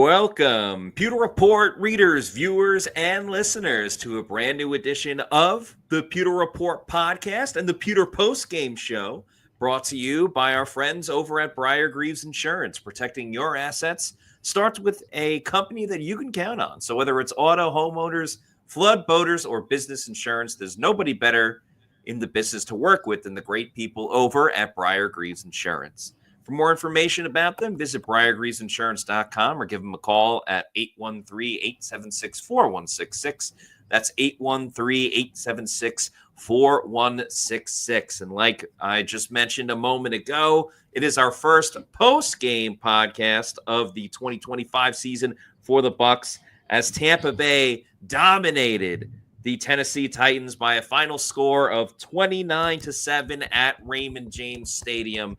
Welcome, Pewter Report readers, viewers, and listeners to a brand new edition of the Pewter Report podcast and the Pewter Postgame show, brought to you by our friends over at Briar-Greaves Insurance. Protecting your assets starts with a company that you can count on. So whether it's auto, homeowners, flood, boaters, or business insurance, there's nobody better in the business to work with than the great people over at Briar-Greaves Insurance. For more information about them, visit briargreavesinsurance.com or give them a call at 813-876-4166. That's 813-876-4166. And like I just mentioned a moment ago, it is our first post-game podcast of the 2025 season for the Bucs as Tampa Bay dominated the Tennessee Titans by a final score of 29-7 at Raymond James Stadium.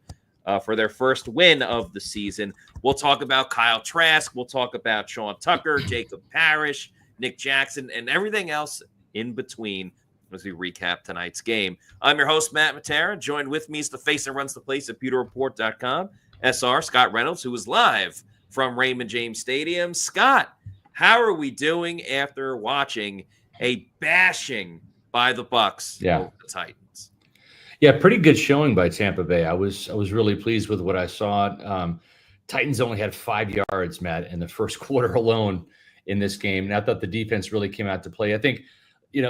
For their first win of the season. We'll talk about Kyle Trask. We'll talk about Sean Tucker, Jacob Parrish, Nick Jackson, and everything else in between as we recap tonight's game. I'm your host, Matt Matera. Joined with me is the face that runs the place at pewterreport.com, SR Scott Reynolds, who is live from Raymond James Stadium. Scott, how are we doing after watching a bashing by the Bucs over the Titans? Yeah, pretty good showing by Tampa Bay. I was really pleased with what I saw. Titans only had 5 yards, Matt, in the first quarter alone in this game. And I thought the defense really came out to play. I think,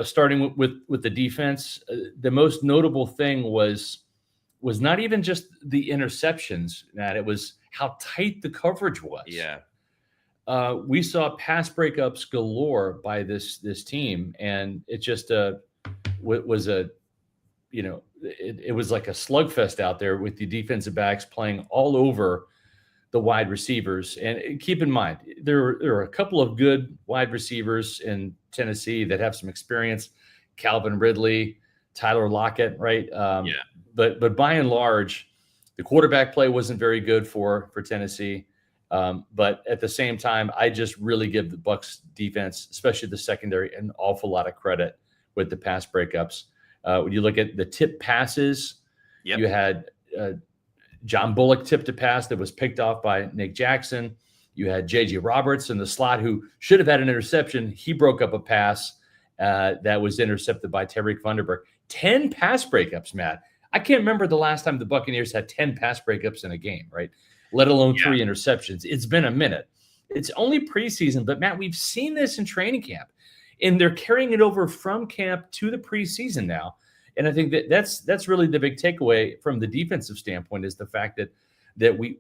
starting with the defense, the most notable thing was not even just the interceptions, Matt. It was how tight the coverage was. Yeah. We saw pass breakups galore by this team, and it just was a it was like a slugfest out there with the defensive backs playing all over the wide receivers. And keep in mind, there are a couple of good wide receivers in Tennessee that have some experience. Calvin Ridley, Tyler Lockett, right? But by and large, the quarterback play wasn't very good for Tennessee. But at the same time, I just really give the Bucs defense, especially the secondary, an awful lot of credit with the pass breakups. When you look at the tip passes, you had John Bullock tipped a pass that was picked off by Nick Jackson. You had J.J. Roberts in the slot who should have had an interception. He broke up a pass that was intercepted by Tariq Vanderberg. 10 pass breakups, Matt. I can't remember the last time the Buccaneers had 10 pass breakups in a game, right? Let alone 3 interceptions. It's been a minute. It's only preseason, but Matt, we've seen this in training camp. And they're carrying it over from camp to the preseason now. And I think that's really the big takeaway from the defensive standpoint is the fact that we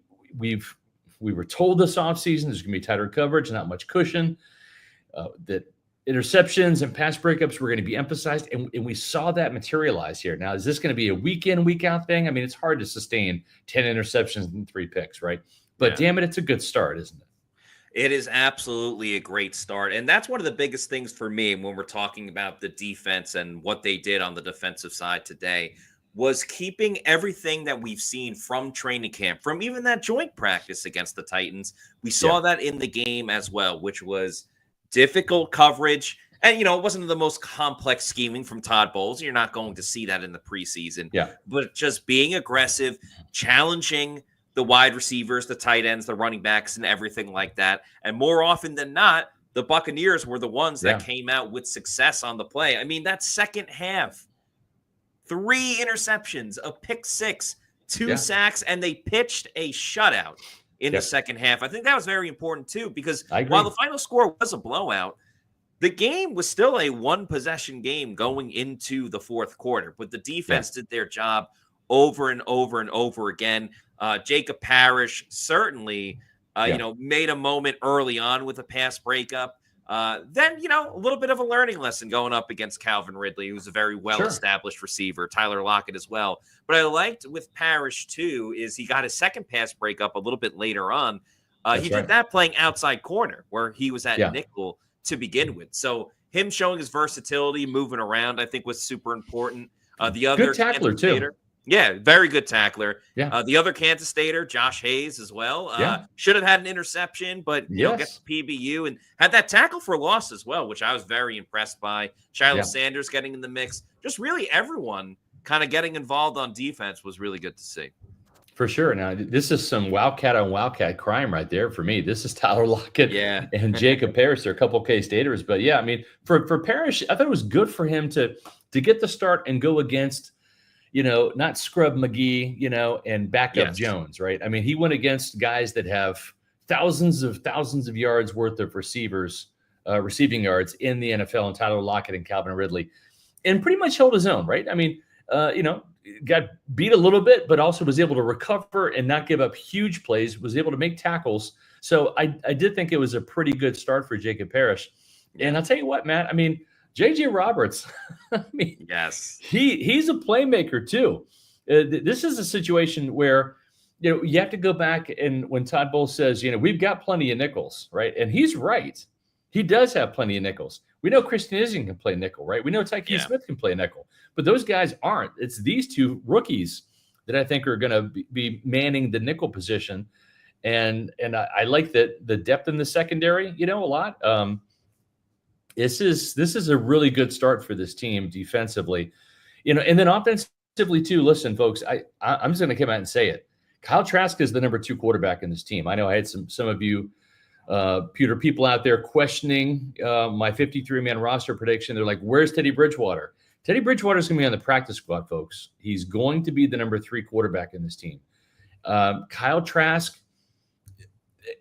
were told this offseason there's going to be tighter coverage, not much cushion, that interceptions and pass breakups were going to be emphasized. And we saw that materialize here. Now, is this going to be a week in, week out thing? I mean, it's hard to sustain 10 interceptions and 3 picks, right? But damn it, it's a good start, isn't it? It is absolutely a great start. And that's one of the biggest things for me when we're talking about the defense and what they did on the defensive side today was keeping everything that we've seen from training camp, from even that joint practice against the Titans. We saw that in the game as well, which was difficult coverage. And, it wasn't the most complex scheming from Todd Bowles. You're not going to see that in the preseason. But just being aggressive, challenging the wide receivers, the tight ends, the running backs, and everything like that. And more often than not, the Buccaneers were the ones that came out with success on the play. I mean, that second half, 3 interceptions, a pick 6, 2 sacks, and they pitched a shutout in the second half. I think that was very important, too, because while the final score was a blowout, the game was still a 1-possession game going into the fourth quarter. But the defense did their job over and over and over again. Jacob Parrish certainly, made a moment early on with a pass breakup. Then, a little bit of a learning lesson going up against Calvin Ridley, who's a very well-established receiver, Tyler Lockett as well. But I liked with Parrish, too, is he got his second pass breakup a little bit later on. He did that playing outside corner where he was at nickel to begin with. So him showing his versatility, moving around, I think was super important. The other good tackler, too. Yeah, very good tackler. The other Kansas Stater, Josh Hayes as well. Should have had an interception, but gets the PBU and had that tackle for loss as well, which I was very impressed by. Shiloh Sanders getting in the mix. Just really everyone kind of getting involved on defense was really good to see. For sure. Now, this is some Wildcat on Wildcat crime right there for me. This is Tyler Lockett Yeah. and Jacob Parrish. They're a couple of K-Staters. But, yeah, I mean, for Parrish, I thought it was good for him to get the start and go against, not Scrub McGee, and backup Yes. Jones, right? I mean, he went against guys that have thousands of yards worth of receiving yards in the NFL, and Tyler Lockett and Calvin Ridley, and pretty much held his own, right? I mean, got beat a little bit, but also was able to recover and not give up huge plays, was able to make tackles. So I did think it was a pretty good start for Jacob Parrish. Yeah. And I'll tell you what, Matt, I mean, JJ Roberts, I mean, yes, he's a playmaker too. This is a situation where, you have to go back, and when Todd Bowles says, we've got plenty of nickels, right? And he's right. He does have plenty of nickels. We know Christian Izing can play nickel, right? We know Tyke Smith can play nickel, but those guys aren't. It's these two rookies that I think are going to be manning the nickel position. And I like that the depth in the secondary, a lot. This is a really good start for this team defensively, and then offensively too. Listen, folks, I'm just going to come out and say it. Kyle Trask is the number 2 quarterback in this team. I know I had some of you Pewter people out there questioning my 53-man roster prediction. They're like, where's Teddy Bridgewater? Teddy Bridgewater is going to be on the practice squad, folks. He's going to be the number 3 quarterback in this team. Kyle Trask,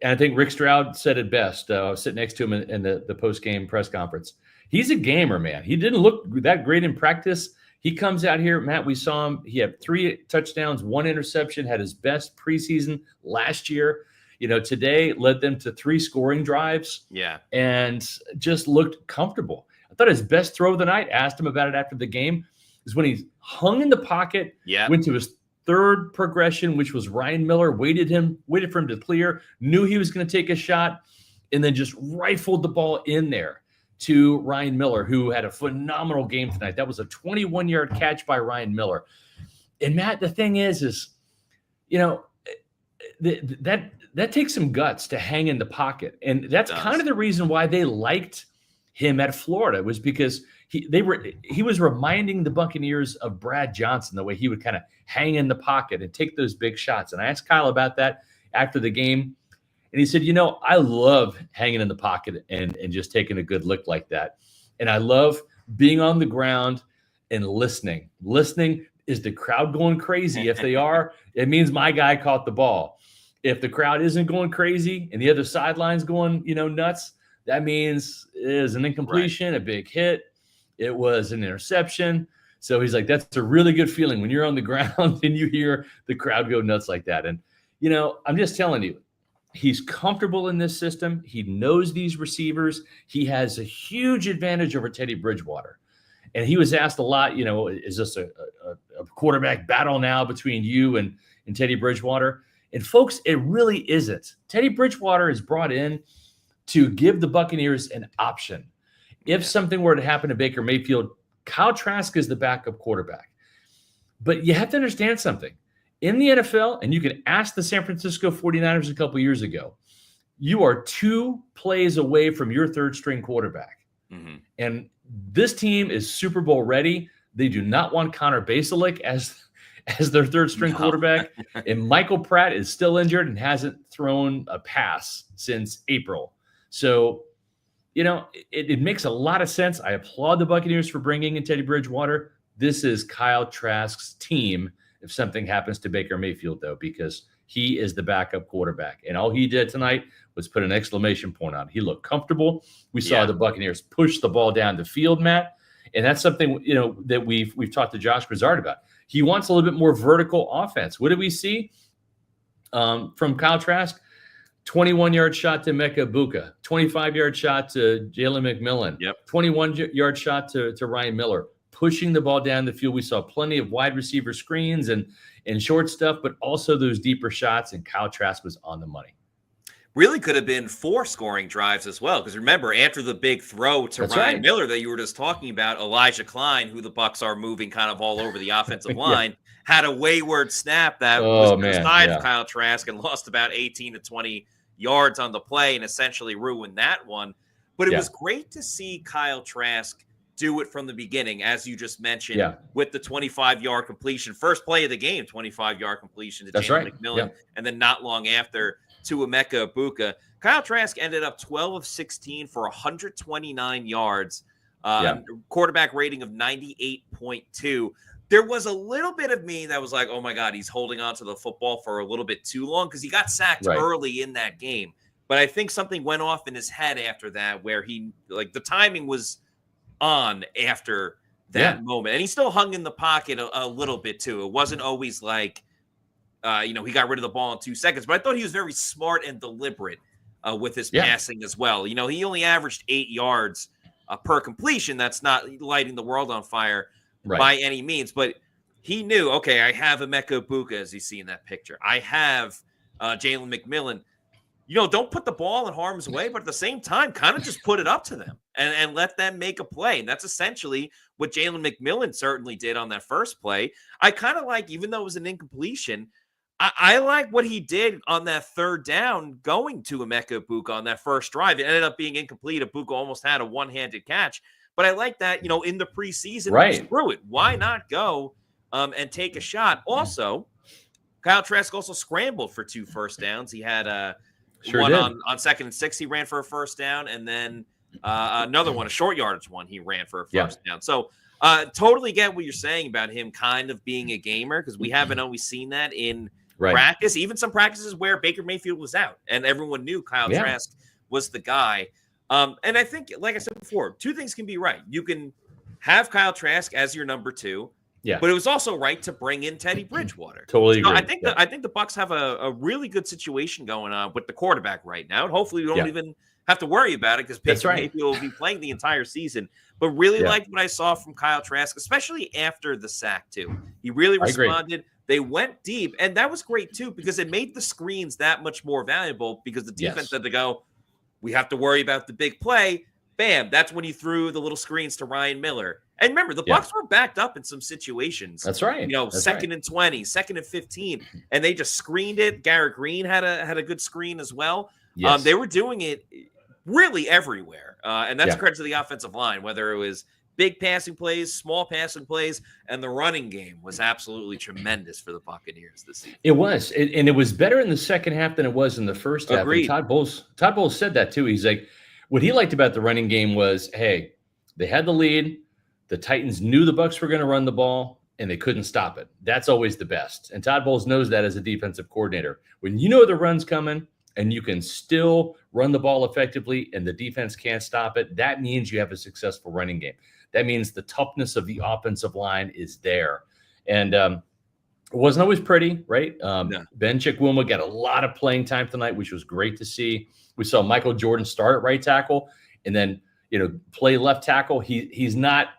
and I think Rick Stroud said it best. I was sitting next to him in the post-game press conference. He's a gamer, man. He didn't look that great in practice. He comes out here, Matt, we saw him. He had 3 touchdowns, 1 interception, had his best preseason last year. Today led them to 3 scoring drives. Yeah. And just looked comfortable. I thought his best throw of the night, asked him about it after the game, is when he hung in the pocket, went to his 3rd progression, which was Ryan Miller, waited for him to clear, knew he was going to take a shot, and then just rifled the ball in there to Ryan Miller, who had a phenomenal game tonight. That was a 21-yard catch by Ryan Miller. And Matt, the thing is, that takes some guts to hang in the pocket. And that's kind of the reason why they liked him at Florida, was because he was reminding the Buccaneers of Brad Johnson, the way he would kind of hang in the pocket and take those big shots. And I asked Kyle about that after the game, and he said, I love hanging in the pocket and just taking a good look like that. And I love being on the ground and listening. Listening, is the crowd going crazy? If they are, it means my guy caught the ball. If the crowd isn't going crazy and the other sideline's going, nuts, that means it is an incompletion, a big hit. It was an interception. So he's like, that's a really good feeling when you're on the ground and you hear the crowd go nuts like that. And, I'm just telling you, he's comfortable in this system. He knows these receivers. He has a huge advantage over Teddy Bridgewater. And he was asked a lot, is this a quarterback battle now between you and Teddy Bridgewater? And folks, it really isn't. Teddy Bridgewater is brought in to give the Buccaneers an option. If something were to happen to Baker Mayfield, Kyle Trask is the backup quarterback. But you have to understand something. In the NFL, and you can ask the San Francisco 49ers a couple years ago, you are 2 plays away from your 3rd string quarterback. Mm-hmm. And this team is Super Bowl ready. They do not want Connor Basilick as their 3rd string quarterback. And Michael Pratt is still injured and hasn't thrown a pass since April. So, it makes a lot of sense. I applaud the Buccaneers for bringing in Teddy Bridgewater. This is Kyle Trask's team if something happens to Baker Mayfield, though, because he is the backup quarterback. And all he did tonight was put an exclamation point on it. He looked comfortable. We saw the Buccaneers push the ball down the field, Matt. And that's something, that we've talked to Josh Grizzard about. He wants a little bit more vertical offense. What did we see from Kyle Trask? 21-yard shot to Mecca Buka, 25-yard shot to Jalen McMillan, 21-yard shot to Ryan Miller, pushing the ball down the field. We saw plenty of wide receiver screens and short stuff, but also those deeper shots, and Kyle Trask was on the money. Really could have been 4 scoring drives as well, because remember, after the big throw to Ryan Miller that you were just talking about, Elijah Klein, who the Bucs are moving kind of all over the offensive line, had a wayward snap that was inside of Kyle Trask and lost about 18 to 20 yards on the play and essentially ruined that one. But it was great to see Kyle Trask do it from the beginning, as you just mentioned, Yeah. with the 25-yard completion. First play of the game, 25-yard completion to That's Jalen right. McMillan, Yeah. and then not long after to Emeka Egbuka. Kyle Trask ended up 12 of 16 for 129 yards, a quarterback rating of 98.2. There was a little bit of me that was like, oh my God, he's holding on to the football for a little bit too long because he got sacked early in that game. But I think something went off in his head after that where he, like, the timing was on after that moment. And he still hung in the pocket a little bit too. It wasn't always like, he got rid of the ball in 2 seconds, but I thought he was very smart and deliberate with his passing as well. He only averaged 8 yards per completion. That's not lighting the world on fire by any means, but he knew, okay, I have Emeka Egbuka, as you see in that picture. I have Jalen McMillan. Don't put the ball in harm's way, but at the same time, kind of just put it up to them and let them make a play. And that's essentially what Jalen McMillan certainly did on that first play. I kind of like, even though it was an incompletion, I like what he did on that third down going to Emeka Egbuka on that first drive. It ended up being incomplete. Egbuka almost had a one-handed catch. But I like that, in the preseason, screw it. Why not go and take a shot? Also, Kyle Trask also scrambled for 2 first downs. He had one on 2nd and 6. He ran for a first down, and then another one, a short yardage one, he ran for a first down. So totally get what you're saying about him kind of being a gamer, because we haven't always seen that in practice. Even some practices where Baker Mayfield was out and everyone knew Kyle Trask was the guy. And I think, like I said before, 2 things can be right. You can have Kyle Trask as your number 2. Yeah, but it was also right to bring in Teddy Bridgewater. Totally agree. I think the Bucs have a really good situation going on with the quarterback right now, and hopefully we don't even have to worry about it because Baker Mayfield will be playing the entire season. But really liked what I saw from Kyle Trask, especially after the sack too. He really responded. They went deep, and that was great too because it made the screens that much more valuable because the defense had to go, we have to worry about the big play. Bam, that's when he threw the little screens to Ryan Miller. And remember, the Bucs were backed up in some situations. That's right. Second and 20, 2nd and 15, and they just screened it. Garrett Green had a good screen as well. Yes. They were doing it really everywhere, and that's a credit to the offensive line, whether it was big passing plays, small passing plays, and the running game was absolutely tremendous for the Buccaneers this season. It was, and it was better in the second half than it was in the first half. Agreed. Todd Bowles said that too. He's like, what he liked about the running game was, hey, they had the lead. The Titans knew the Bucs were going to run the ball, and they couldn't stop it. That's always the best. And Todd Bowles knows that as a defensive coordinator. When you know the run's coming and you can still run the ball effectively and the defense can't stop it, that means you have a successful running game. That means the toughness of the offensive line is there. And it wasn't always pretty, right? No. Ben Chigwumma got a lot of playing time tonight, which was great to see. We saw Michael Jordan start at right tackle and then, play left tackle. He's not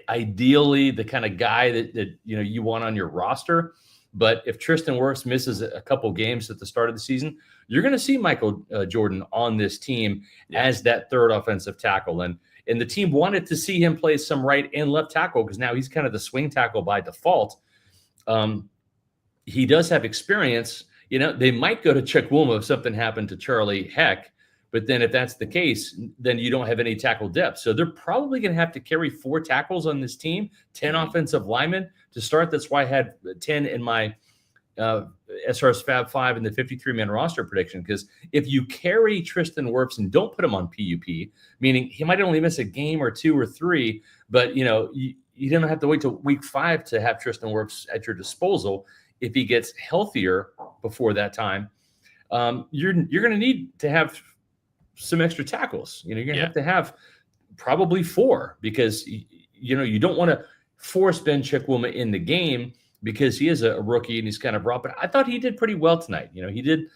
ideally the kind of guy that you want on your roster. But if Tristan Wirfs misses a couple games at the start of the season, you're going to see Michael Jordan on this team as that third offensive tackle. And the team wanted to see him play some right and left tackle because now he's kind of the swing tackle by default. He does have experience. They might go to Chigwumma if something happened to Charlie Heck. But then if that's the case, then you don't have any tackle depth. So they're probably going to have to carry 4 tackles on this team, 10 offensive linemen to start. That's why I had 10 in my SRS Fab 5 in the 53-man roster prediction. Because if you carry Tristan Wirfs and don't put him on PUP, meaning he might only miss a game or 2 or 3, but you don't have to wait till week 5 to have Tristan Wirfs at your disposal. If he gets healthier before that time, you're going to need to have some extra tackles. You're going to have probably 4 because, you don't want to force Ben Chigwumma in the game because he is a rookie and he's kind of raw. But I thought he did pretty well tonight. He did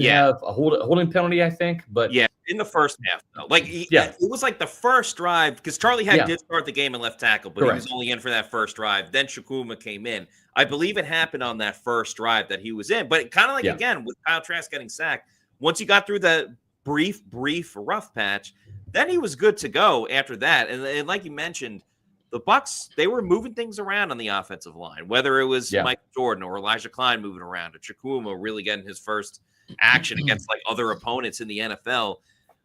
have a holding penalty, I think. But in the first half, though. It was like the first drive because Charlie Heck did start the game and left tackle, but he was only in for that first drive. Then Chigwumma came in. I believe it happened on that first drive that he was in. But kind of again, with Kyle Trask getting sacked, once you got through that brief rough patch, then he was good to go after that. And like you mentioned, the Bucs, they were moving things around on the offensive line, whether it was Mike Jordan or Elijah Klein moving around or Chigwumma really getting his first action against other opponents in the NFL.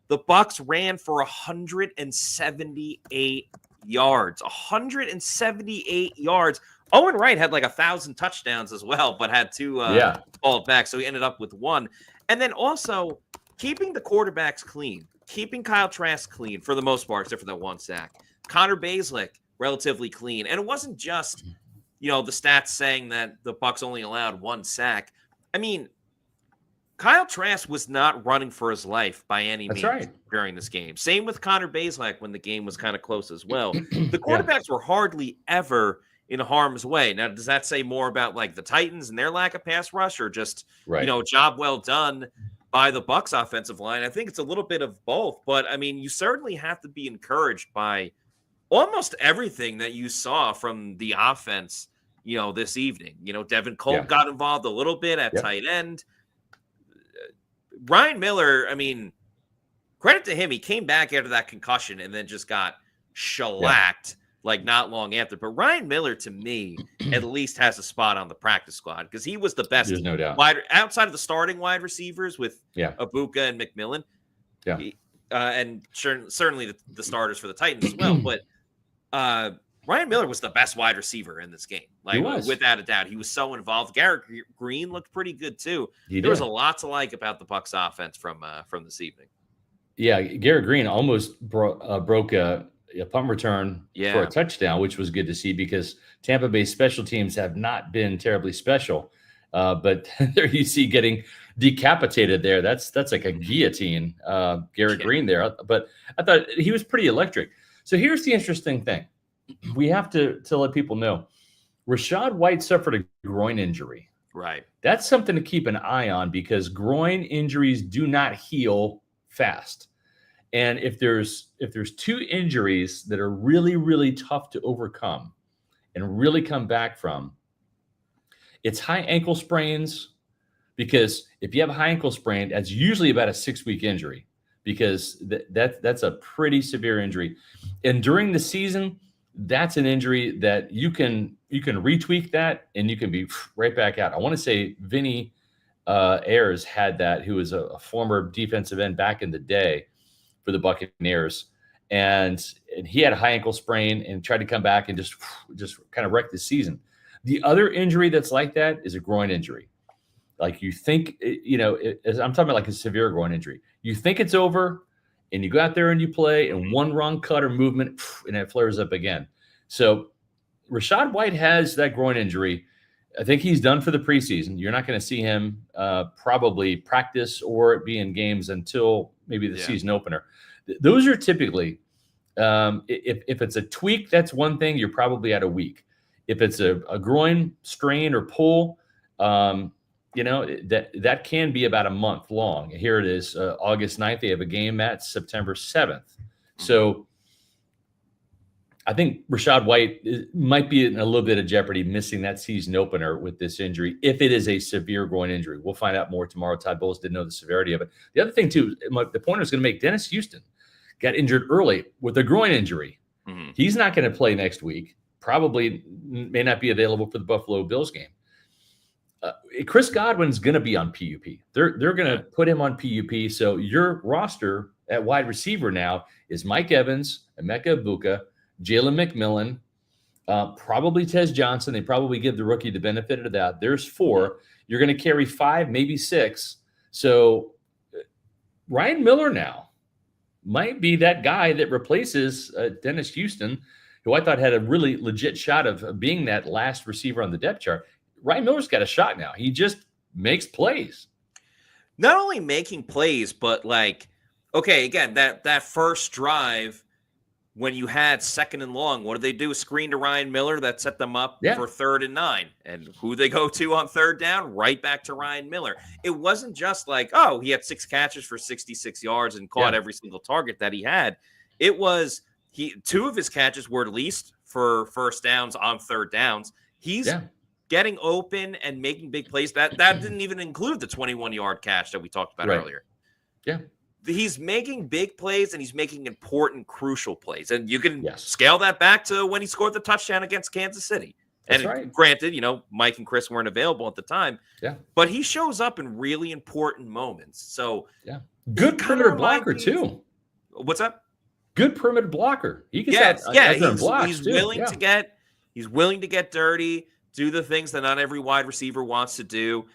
The Bucs ran for 178 yards, 178 yards. Owen Wright had like 1,000 touchdowns as well, but had two called back. So he ended up with one. And then also keeping the quarterbacks clean, keeping Kyle Trask clean for the most part, except for that one sack. Connor Bazelak, relatively clean. And it wasn't just, the stats saying that the Bucs only allowed one sack. I mean, Kyle Trask was not running for his life by any means during this game. Same with Connor Bazelak when the game was kind of close as well. The quarterbacks were hardly ever in harm's way. Now, does that say more about like the Titans and their lack of pass rush, or just, job well done by the Bucs offensive line? I think it's a little bit of both, but I mean, you certainly have to be encouraged by almost everything that you saw from the offense, this evening. Devin Cole got involved a little bit at tight end. Ryan Miller, I mean, credit to him. He came back after that concussion and then just got shellacked like not long after. But Ryan Miller, to me, at least has a spot on the practice squad because he was the best. There's no doubt. Outside of the starting wide receivers with Ibuka and McMillan. Yeah. And certainly the starters for the Titans as well. But Ryan Miller was the best wide receiver in this game. Like, without a doubt. He was so involved. Garrett Green looked pretty good, too. There was a lot to like about the Bucs offense from this evening. Yeah, Garrett Green almost broke a punt return for a touchdown, which was good to see because Tampa Bay special teams have not been terribly special. But there you see getting decapitated there. That's like a guillotine, Garrett Green there. But I thought he was pretty electric. So here's the interesting thing. We have to let people know. Rachaad White suffered a groin injury. Right. That's something to keep an eye on because groin injuries do not heal fast. And if there's two injuries that are really, really tough to overcome and really come back from, it's high ankle sprains, because if you have a high ankle sprain, that's usually about a 6-week injury because that's a pretty severe injury. And during the season, that's an injury that you can retweak that and you can be right back out. I want to say Vinny Ayers had that, who was a former defensive end back in the day for the Buccaneers. And he had a high ankle sprain and tried to come back and just kind of wreck the season. The other injury that's like that is a groin injury. Like you think, I'm talking about like a severe groin injury. You think it's over and you go out there and you play and one wrong cut or movement and it flares up again. So Rachaad White has that groin injury. I think he's done for the preseason. You're not going to see him probably practice or be in games until maybe the season opener. Those are typically, if it's a tweak, that's one thing. You're probably at a week. If it's a groin strain or pull, that can be about a month long. Here it is, August 9th. They have a game at September 7th. So I think Rachaad White might be in a little bit of jeopardy missing that season opener with this injury, if it is a severe groin injury. We'll find out more tomorrow. Todd Bowles didn't know the severity of it. The other thing, too, the point I was going to make, Dennis Houston got injured early with a groin injury. Mm-hmm. He's not going to play next week. Probably may not be available for the Buffalo Bills game. Chris Godwin's going to be on PUP. They're going to put him on PUP. So your roster at wide receiver now is Mike Evans, Emeka Ibuka, Jalen McMillan, probably Tez Johnson. They probably give the rookie the benefit of that. There's 4. You're going to carry 5, maybe 6. So Ryan Miller now might be that guy that replaces Dennis Houston, who I thought had a really legit shot of being that last receiver on the depth chart. Ryan Miller's got a shot now. He just makes plays. Not only making plays, but again, that first drive when you had 2nd and long, what did they do? Screen to Ryan Miller that set them up for 3rd and 9. And who they go to on 3rd down? Right back to Ryan Miller. It wasn't just like, he had 6 catches for 66 yards and caught every single target that he had. It was 2 of his catches were at least for first downs on 3rd downs. He's getting open and making big plays. That didn't even include the 21-yard catch that we talked about earlier. Yeah. He's making big plays and he's making important, crucial plays. And you can scale that back to when he scored the touchdown against Kansas City. And granted, Mike and Chris weren't available at the time. Yeah. But he shows up in really important moments. So good perimeter blocker too. What's up? good perimeter blocker. He gets Yes, out yeah, there and blocks he's too. willing Yeah. to get dirty, do the things that not every wide receiver wants to do.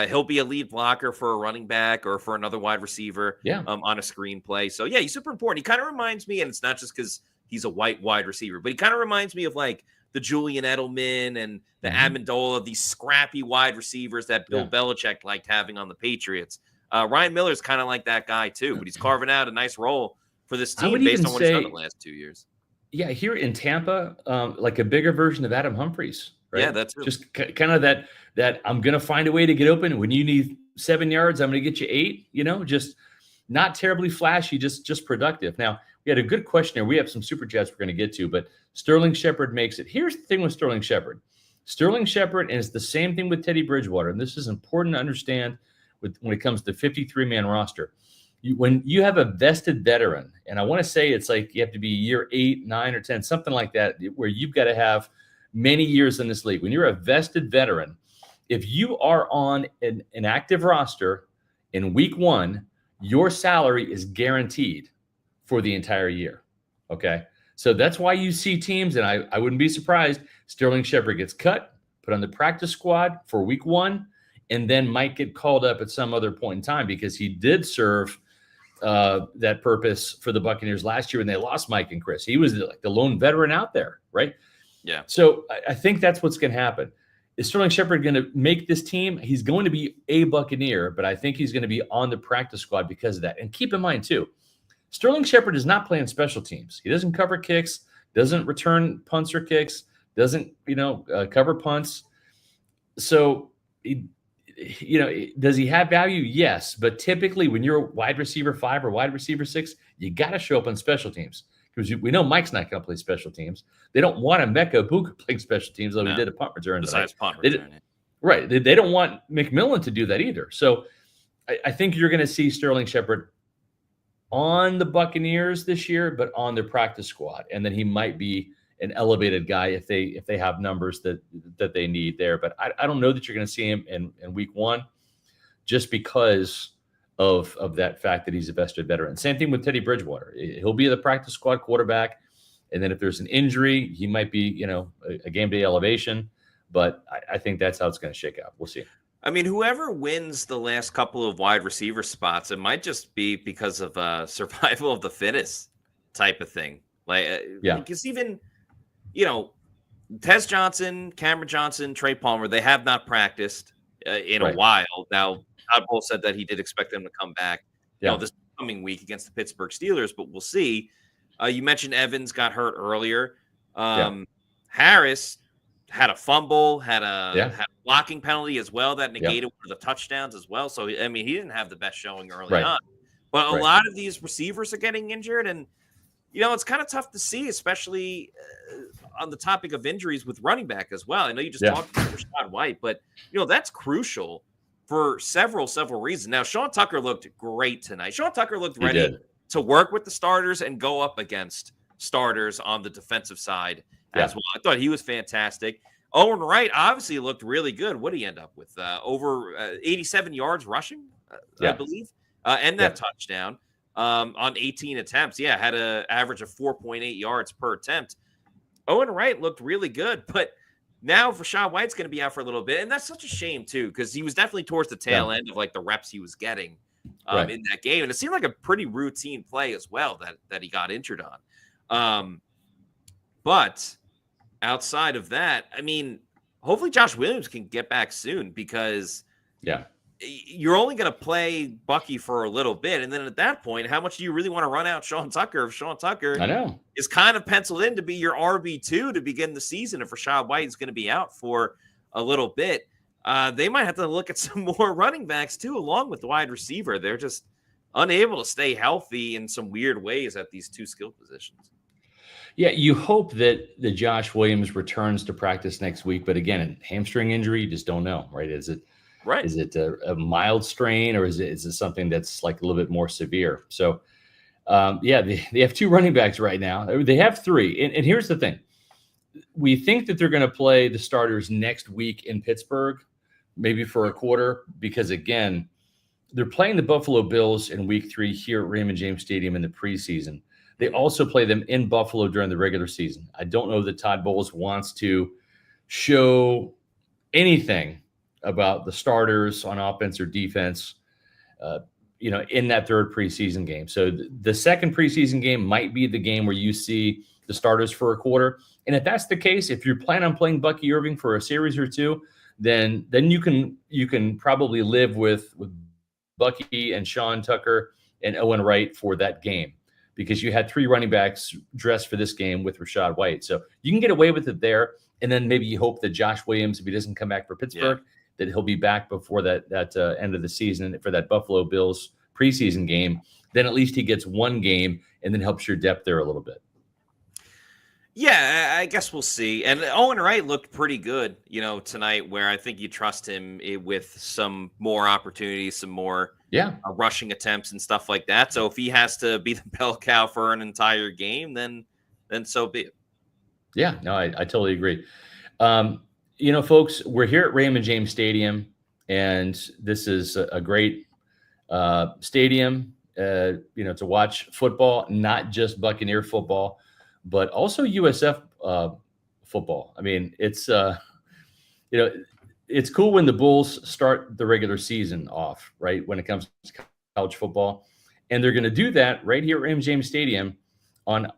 He'll be a lead blocker for a running back or for another wide receiver Yeah. on a screenplay. So yeah, he's super important. He kind of reminds me, and it's not just because he's a white wide receiver, but he kind of reminds me of like the Julian Edelman and the Amendola, these scrappy wide receivers that Bill Belichick liked having on the Patriots. Ryan Miller's kind of like that guy too, but he's carving out a nice role for this I would team based even on what he's done say, the last 2 years. yeah, here in Tampa, like a bigger version of Adam Humphries, Yeah, right? that's true. Just kind of that I'm going to find a way to get open. When you need 7 yards, I'm going to get you 8. Just not terribly flashy, just productive. Now, we had a good question here. We have some super chats we're going to get to, but Sterling Shepard makes it. Here's the thing with Sterling Shepard. Sterling Shepard, and it's the same thing with Teddy Bridgewater, and this is important to understand when it comes to 53-man roster. When you have a vested veteran, and I want to say it's like you have to be year 8, 9, or 10, something like that, where you've got to have many years in this league. When you're a vested veteran, if you are on an active roster in week 1, your salary is guaranteed for the entire year. Okay. So that's why you see teams, and I wouldn't be surprised, Sterling Shepard gets cut, put on the practice squad for week 1, and then might get called up at some other point in time because he did serve that purpose for the Buccaneers last year when they lost Mike and Chris. He was like the lone veteran out there, right? Yeah. So I think that's what's going to happen. Is Sterling Shepard going to make this team? He's going to be a Buccaneer, but I think he's going to be on the practice squad because of that. And keep in mind, too, Sterling Shepard is not playing special teams. He doesn't cover kicks, doesn't return punts or kicks, doesn't, cover punts. So, does he have value? Yes. But typically when you're a wide receiver 5 or wide receiver 6, you got to show up on special teams because we know Mike's not going to play special teams. They don't want a Mecca Buka playing special teams, though he did a punt return. Besides punt return. Right. They don't want McMillan to do that either. So I think you're going to see Sterling Shepard on the Buccaneers this year, but on their practice squad. And then he might be an elevated guy if they have numbers that they need there. But I don't know that you're going to see him in week 1 just because of that fact that he's a vested veteran. Same thing with Teddy Bridgewater. He'll be the practice squad quarterback. And then if there's an injury, he might be, a game day elevation. But I think that's how it's going to shake out. We'll see. I mean, whoever wins the last couple of wide receiver spots, it might just be because of survival of the fittest type of thing. Because even, Tez Johnson, Cameron Johnson, Trey Palmer, they have not practiced in a while. Now, Todd Bowles said that he did expect them to come back this coming week against the Pittsburgh Steelers, but we'll see. You mentioned Evans got hurt earlier. Harris had a fumble, had a blocking penalty as well that negated one of the touchdowns as well. So, I mean, he didn't have the best showing early on. But a lot of these receivers are getting injured, and, it's kind of tough to see, especially on the topic of injuries with running back as well. I know you just talked about Rachaad White, but, that's crucial for several reasons. Now, Sean Tucker looked great tonight. Sean Tucker looked ready to work with the starters and go up against starters on the defensive side as well. I thought he was fantastic. Owen Wright obviously looked really good. What did he end up with? Over 87 yards rushing, I believe, and that touchdown on 18 attempts. Yeah, had an average of 4.8 yards per attempt. Owen Wright looked really good, but now Rachaad White's going to be out for a little bit, and that's such a shame too because he was definitely towards the tail end of like the reps he was getting in that game, and it seemed like a pretty routine play as well that he got injured on. But outside of that, I mean, hopefully Josh Williams can get back soon because you're only going to play Bucky for a little bit. And then at that point, how much do you really want to run out Sean Tucker if Sean Tucker is kind of penciled in to be your RB2 to begin the season if Rachaad White is going to be out for a little bit? They might have to look at some more running backs too, along with the wide receiver. They're just unable to stay healthy in some weird ways at these two skill positions. Yeah, you hope that the Josh Williams returns to practice next week, but again, a hamstring injury, you just don't know, right? Is it a mild strain or is it something that's like a little bit more severe? So, they have 2 running backs right now. They have 3, and here's the thing: we think that they're going to play the starters next week in Pittsburgh, maybe for a quarter, because again, they're playing the Buffalo Bills in week 3 here at Raymond James Stadium in the preseason. They also play them in Buffalo during the regular season. I don't know that Todd Bowles wants to show anything about the starters on offense or defense, in that third preseason game. So the second preseason game might be the game where you see the starters for a quarter. And if that's the case, if you're planning on playing Bucky Irving for a series or two, then you can probably live with Bucky and Sean Tucker and Owen Wright for that game, because you had 3 running backs dressed for this game with Rachaad White. So you can get away with it there. And then maybe you hope that Josh Williams, if he doesn't come back for Pittsburgh, that he'll be back before that end of the season for that Buffalo Bills preseason game. Then at least he gets one game and then helps your depth there a little bit. Yeah, I guess we'll see. And Owen Wright looked pretty good, tonight, where I think you trust him with some more opportunities, some more rushing attempts and stuff like that. So if he has to be the bell cow for an entire game, then so be it. Yeah, no, I totally agree. Folks, we're here at Raymond James Stadium, and this is a great stadium, to watch football, not just Buccaneer football, but also USF football. I mean, it's it's cool when the Bulls start the regular season off, right, when it comes to college football. And they're going to do that right here at Raymond James Stadium on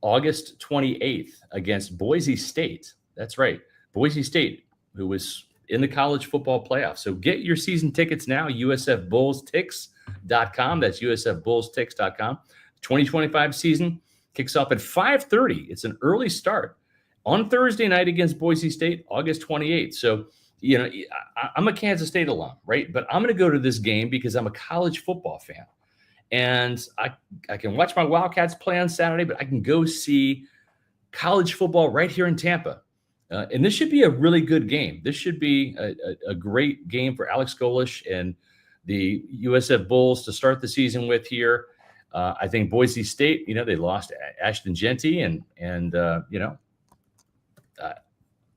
August 28th against Boise State. That's right, Boise State, who was in the college football playoff. So get your season tickets now, usfbullstix.com. That's usfbullstix.com. 2025 season kicks off at 5:30. It's an early start on Thursday night against Boise State, August 28th. So, I'm a Kansas State alum, right? But I'm going to go to this game because I'm a college football fan. And I can watch my Wildcats play on Saturday, but I can go see college football right here in Tampa. And this should be a really good game. This should be a great game for Alex Golish and the USF Bulls to start the season with here. I think Boise State, they lost Ashton Genty, and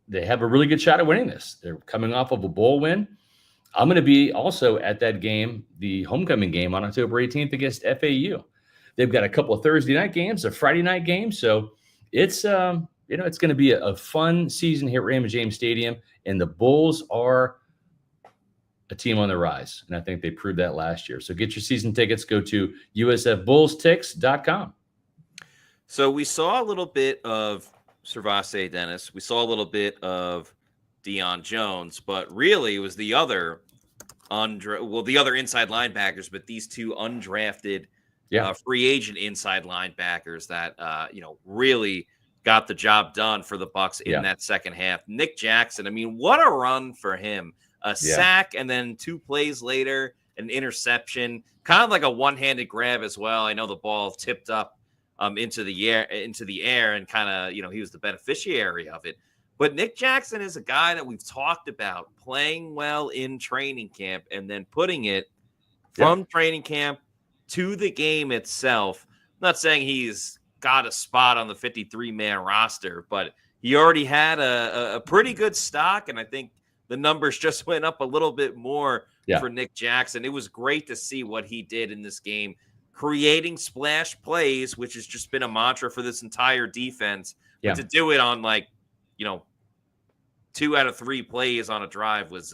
they have a really good shot at winning this. They're coming off of a bowl win. I'm going to be also at that game, the homecoming game on October 18th against FAU. They've got a couple of Thursday night games, a Friday night game. So it's, it's going to be a fun season here at Raymond James Stadium. And the Bulls are a team on the rise. And I think they proved that last year. So get your season tickets. Go to usfbullstix.com. So we saw a little bit of Servase Dennis. We saw a little bit of Deion Jones, but really it was the other inside linebackers, but these two undrafted free agent inside linebackers that really got the job done for the Bucs in that second half. Nick Jackson, I mean, what a run for him. A sack, and then 2 plays later, an interception, kind of like a one-handed grab as well. I know the ball tipped up into the air, and kind of, he was the beneficiary of it. But Nick Jackson is a guy that we've talked about playing well in training camp and then putting it from training camp to the game itself. I'm not saying he's got a spot on the 53-man roster, but he already had a pretty good stock, and I think the numbers just went up a little bit more for Nick Jackson. It was great to see what he did in this game, creating splash plays, which has just been a mantra for this entire defense. But to do it on 2 out of 3 plays on a drive was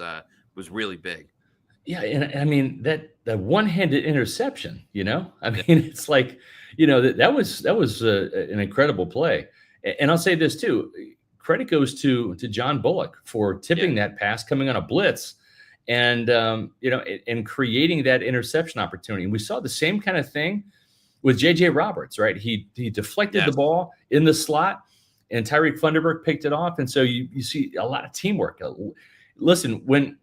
really big. Yeah, and I mean that one-handed interception. I mean it's like that was an incredible play. And I'll say this too: credit goes to John Bullock for tipping that pass coming on a blitz, and and creating that interception opportunity. And we saw the same kind of thing with J.J. Roberts, right? He deflected the ball in the slot, and Tyreek Funderburk picked it off. And so you see a lot of teamwork. Listen, when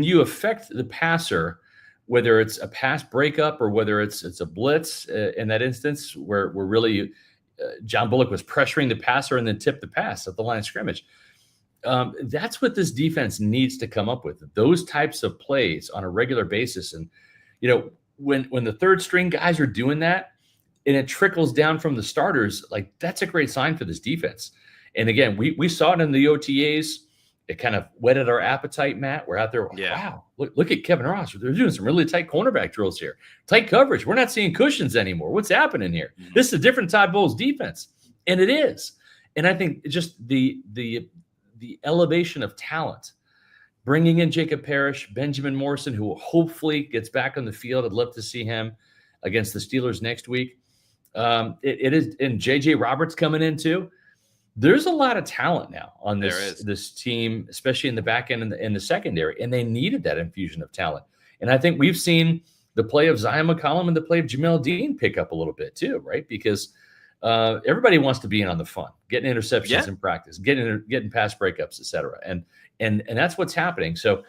you affect the passer, whether it's a pass breakup or whether it's a blitz, in that instance where really John Bullock was pressuring the passer and then tipped the pass at the line of scrimmage. That's what this defense needs to come up with, those types of plays on a regular basis. And, when the third string guys are doing that and it trickles down from the starters, like that's a great sign for this defense. And again, we saw it in the OTAs, it kind of whetted our appetite, Matt. We're out there. Yeah. Wow, look at Kevin Ross. They're doing some really tight cornerback drills here. Tight coverage. We're not seeing cushions anymore. What's happening here? Mhm. This is a different Todd Bowles defense, and it is. And I think just the elevation of talent, bringing in Jacob Parrish, Benjamin Morrison, who hopefully gets back on the field. I'd love to see him against the Steelers next week. It is, and J.J. Roberts coming in too. There's a lot of talent now on this team, especially in the back end and in the secondary, and they needed that infusion of talent. And I think we've seen the play of Zion McCollum and the play of Jamel Dean pick up a little bit too, right? Because everybody wants to be in on the fun, getting interceptions in practice, getting pass breakups, et cetera. And that's what's happening. So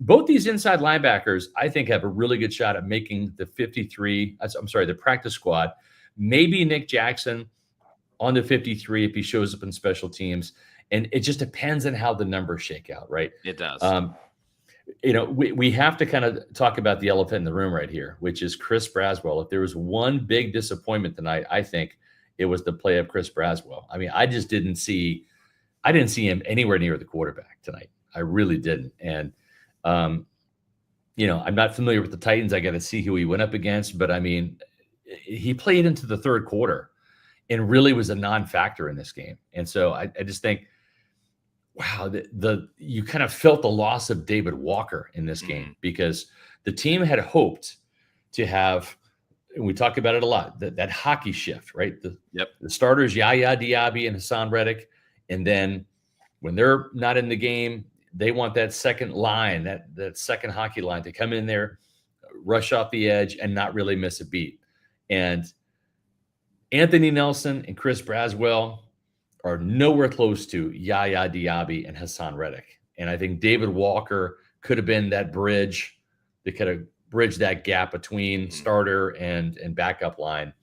both these inside linebackers, I think, have a really good shot at making the practice squad. Maybe Nick Jackson on the 53 if he shows up in special teams. And it just depends on how the numbers shake out, right? It does. We have to kind of talk about the elephant in the room right here, which is Chris Braswell. If there was one big disappointment tonight, I think it was the play of Chris Braswell. I mean, I didn't see him anywhere near the quarterback tonight. I really didn't. And, I'm not familiar with the Titans. I got to see who he went up against, but I mean, he played into the third quarter and really was a non-factor in this game. And so I just think, wow, you kind of felt the loss of David Walker in this game because the team had hoped to have, and we talk about it a lot, that hockey shift, right? The starters, Yaya Diaby and Hassan Reddick. And then when they're not in the game, they want that second line, that second hockey line to come in there, rush off the edge and not really miss a beat. And Anthony Nelson and Chris Braswell are nowhere close to Yaya Diaby and Hassan Reddick. And I think David Walker could have been that bridge that could have bridged that gap between starter and backup line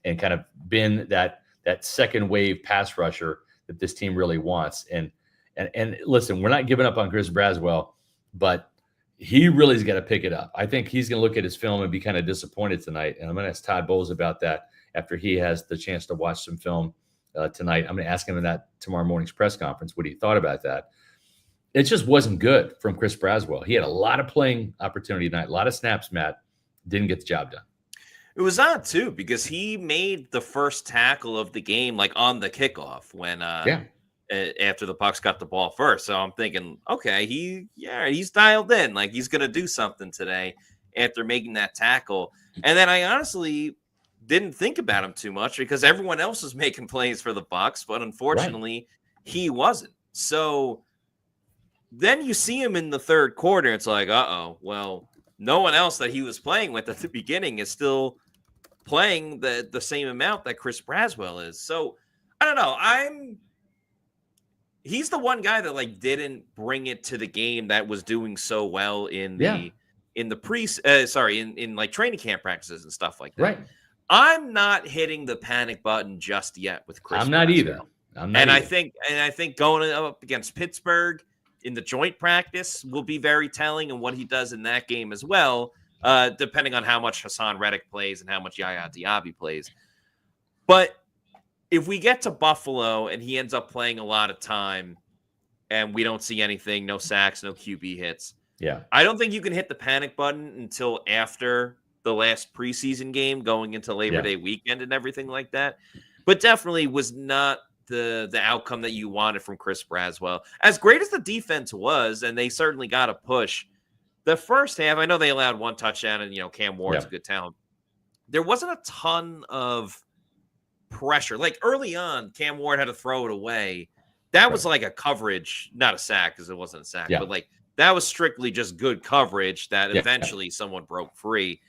and kind of been that second wave pass rusher that this team really wants. And listen, we're not giving up on Chris Braswell, but he really has got to pick it up. I think he's going to look at his film and be kind of disappointed tonight. And I'm going to ask Todd Bowles about that after he has the chance to watch some film tonight. I'm going to ask him in that tomorrow morning's press conference what he thought about that. It just wasn't good from Chris Braswell. He had a lot of playing opportunity tonight, a lot of snaps, Matt. Didn't get the job done. It was odd, too, because he made the first tackle of the game, like on the kickoff when after the Bucs got the ball first. So I'm thinking, okay, he's dialed in. Like he's going to do something today after making that tackle. And then I honestly didn't think about him too much because everyone else was making plays for the Bucs, but unfortunately he wasn't. So then you see him in the third quarter. It's like, well, no one else that he was playing with at the beginning is still playing the same amount that Chris Braswell is. So I don't know. He's the one guy that like didn't bring it to the game that was doing so well in like training camp practices and stuff like that. Right. I'm not hitting the panic button just yet with Chris. I'm not either. I think going up against Pittsburgh in the joint practice will be very telling in what he does in that game as well, depending on how much Hassan Reddick plays and how much Yaya Diaby plays. But if we get to Buffalo and he ends up playing a lot of time and we don't see anything, no sacks, no QB hits, I don't think you can hit the panic button until after the last preseason game going into Labor Day weekend and everything like that. But definitely was not the outcome that you wanted from Chris Braswell. As great as the defense was, and they certainly got a push, the first half, I know they allowed one touchdown and, Cam Ward's a good talent. There wasn't a ton of pressure. Like early on, Cam Ward had to throw it away. That was like a coverage, not a sack because it wasn't a sack, but like that was strictly just good coverage that eventually someone broke free.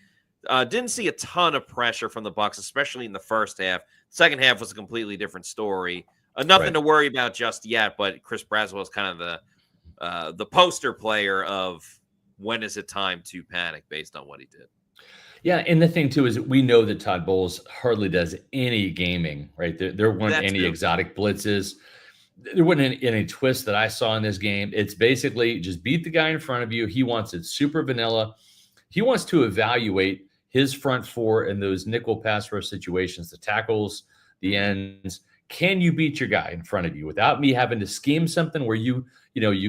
Didn't see a ton of pressure from the Bucs, especially in the first half. Second half was a completely different story. Nothing to worry about just yet, but Chris Braswell is kind of the poster player of when is it time to panic based on what he did. Yeah, and the thing, too, is we know that Todd Bowles hardly does any gaming, right? There weren't any exotic blitzes. There wasn't any twists that I saw in this game. It's basically just beat the guy in front of you. He wants it super vanilla. He wants to evaluate his front four in those nickel pass rush situations, the tackles, the ends. can you beat your guy in front of you without me having to scheme something where you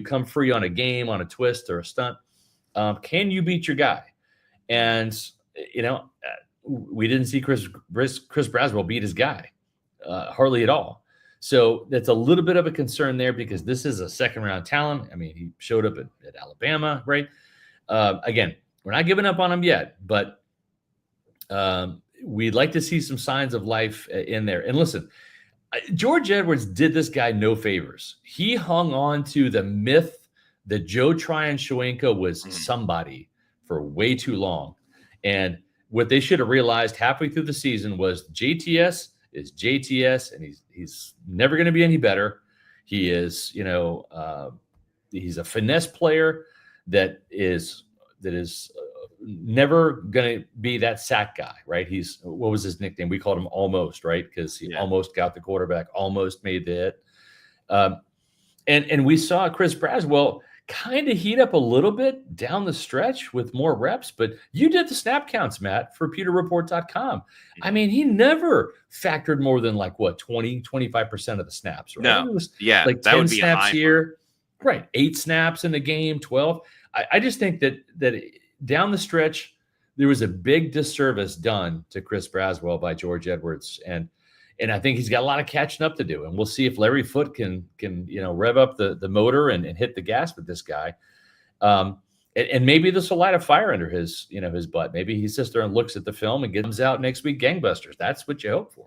come free on a game, on a twist or a stunt? Can you beat your guy? And we didn't see Chris Braswell beat his guy hardly at all. So that's a little bit of a concern there because this is a second-round talent. I mean, he showed up at Alabama, right? Again, we're not giving up on him yet, but we'd like to see some signs of life in there. And listen, George Edwards did this guy no favors. He hung on to the myth that Joe Tryon-Shoyinka was somebody for way too long. And what they should have realized halfway through the season was JTS is JTS, and he's never going to be any better. He is, he's a finesse player that is never going to be that sack guy, right? What was his nickname? We called him Almost, right? Because he almost got the quarterback, almost made the hit. And we saw Chris Braswell kind of heat up a little bit down the stretch with more reps, but you did the snap counts, Matt, for PewterReport.com. I mean, he never factored more than 20, 25% of the snaps, right? No. It was that 10 would be snaps a high here, right? 8 snaps in the game, 12. I just think that down the stretch, there was a big disservice done to Chris Braswell by George Edwards. And I think he's got a lot of catching up to do. And we'll see if Larry Foote can rev up the motor and hit the gas with this guy. And maybe this will light a fire under his butt. Maybe he sits there and looks at the film and gets out next week gangbusters. That's what you hope for.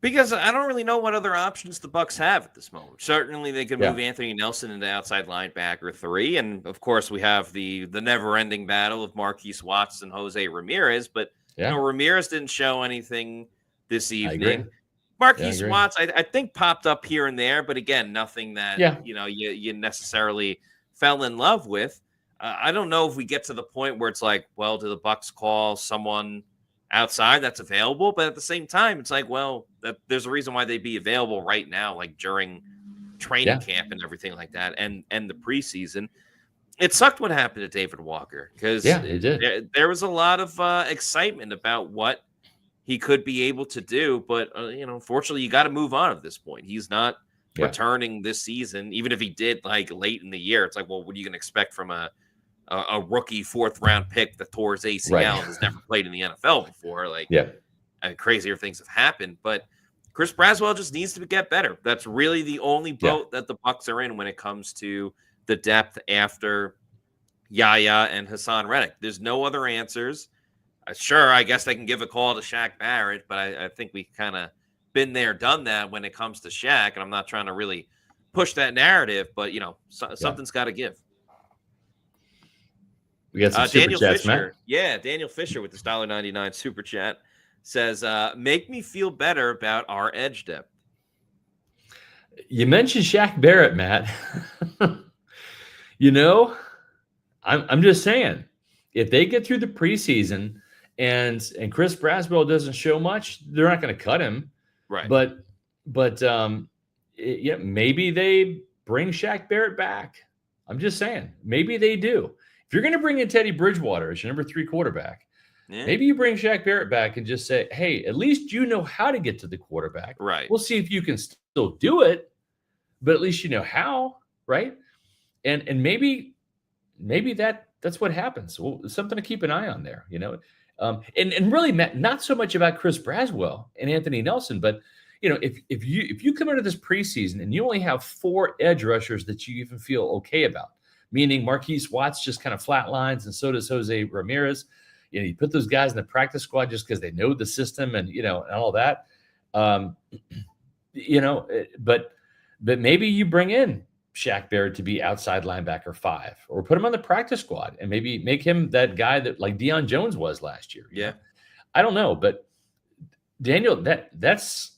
Because I don't really know what other options the Bucs have at this moment. Certainly they could move Anthony Nelson into outside linebacker 3. And of course we have the never-ending battle of Marquise Watts and Jose Ramirez. But Ramirez didn't show anything this evening. Marquise Watts, I think, popped up here and there, but again, nothing that you necessarily fell in love with. I don't know if we get to the point where it's like, well, do the Bucs call someone outside that's available? But at the same time, it's like, well, there's a reason why they'd be available right now, like during training camp and everything like that, and the preseason. It sucked what happened to David Walker because it did. There was a lot of excitement about what he could be able to do, but unfortunately, you got to move on at this point. He's not returning this season, even if he did late in the year. It's like, well, what are you going to expect from a rookie 4th-round pick that tore his ACL and has never played in the NFL before? Crazier things have happened, but Chris Braswell just needs to get better. That's really the only boat that the Bucs are in when it comes to the depth after Yaya and Hassan Reddick. There's no other answers. Sure, I guess they can give a call to Shaq Barrett, but I think we kind of been there, done that when it comes to Shaq, and I'm not trying to really push that narrative, but something's got to give. We got some super chats, Matt. Yeah, Daniel Fisher with this $1.99 super chat says, "Make me feel better about our edge depth." You mentioned Shaq Barrett, Matt. I'm just saying, if they get through the preseason and Chris Braswell doesn't show much, they're not going to cut him. Right. But maybe they bring Shaq Barrett back. I'm just saying, maybe they do. If you're going to bring in Teddy Bridgewater as your number 3 quarterback, maybe you bring Shaq Barrett back and just say, hey, at least you know how to get to the quarterback. Right. We'll see if you can still do it, but at least you know how, right? And maybe that's what happens. Well, something to keep an eye on there, and really, Matt, not so much about Chris Braswell and Anthony Nelson, but if you come into this preseason and you only have 4 edge rushers that you even feel okay about, meaning Marquise Watts just kind of flatlines and so does Jose Ramirez. You put those guys in the practice squad just because they know the system and and all that. But maybe you bring in Shaq Barrett to be outside linebacker 5, or put him on the practice squad and maybe make him that guy that like Deion Jones was last year. I don't know, but Daniel, that's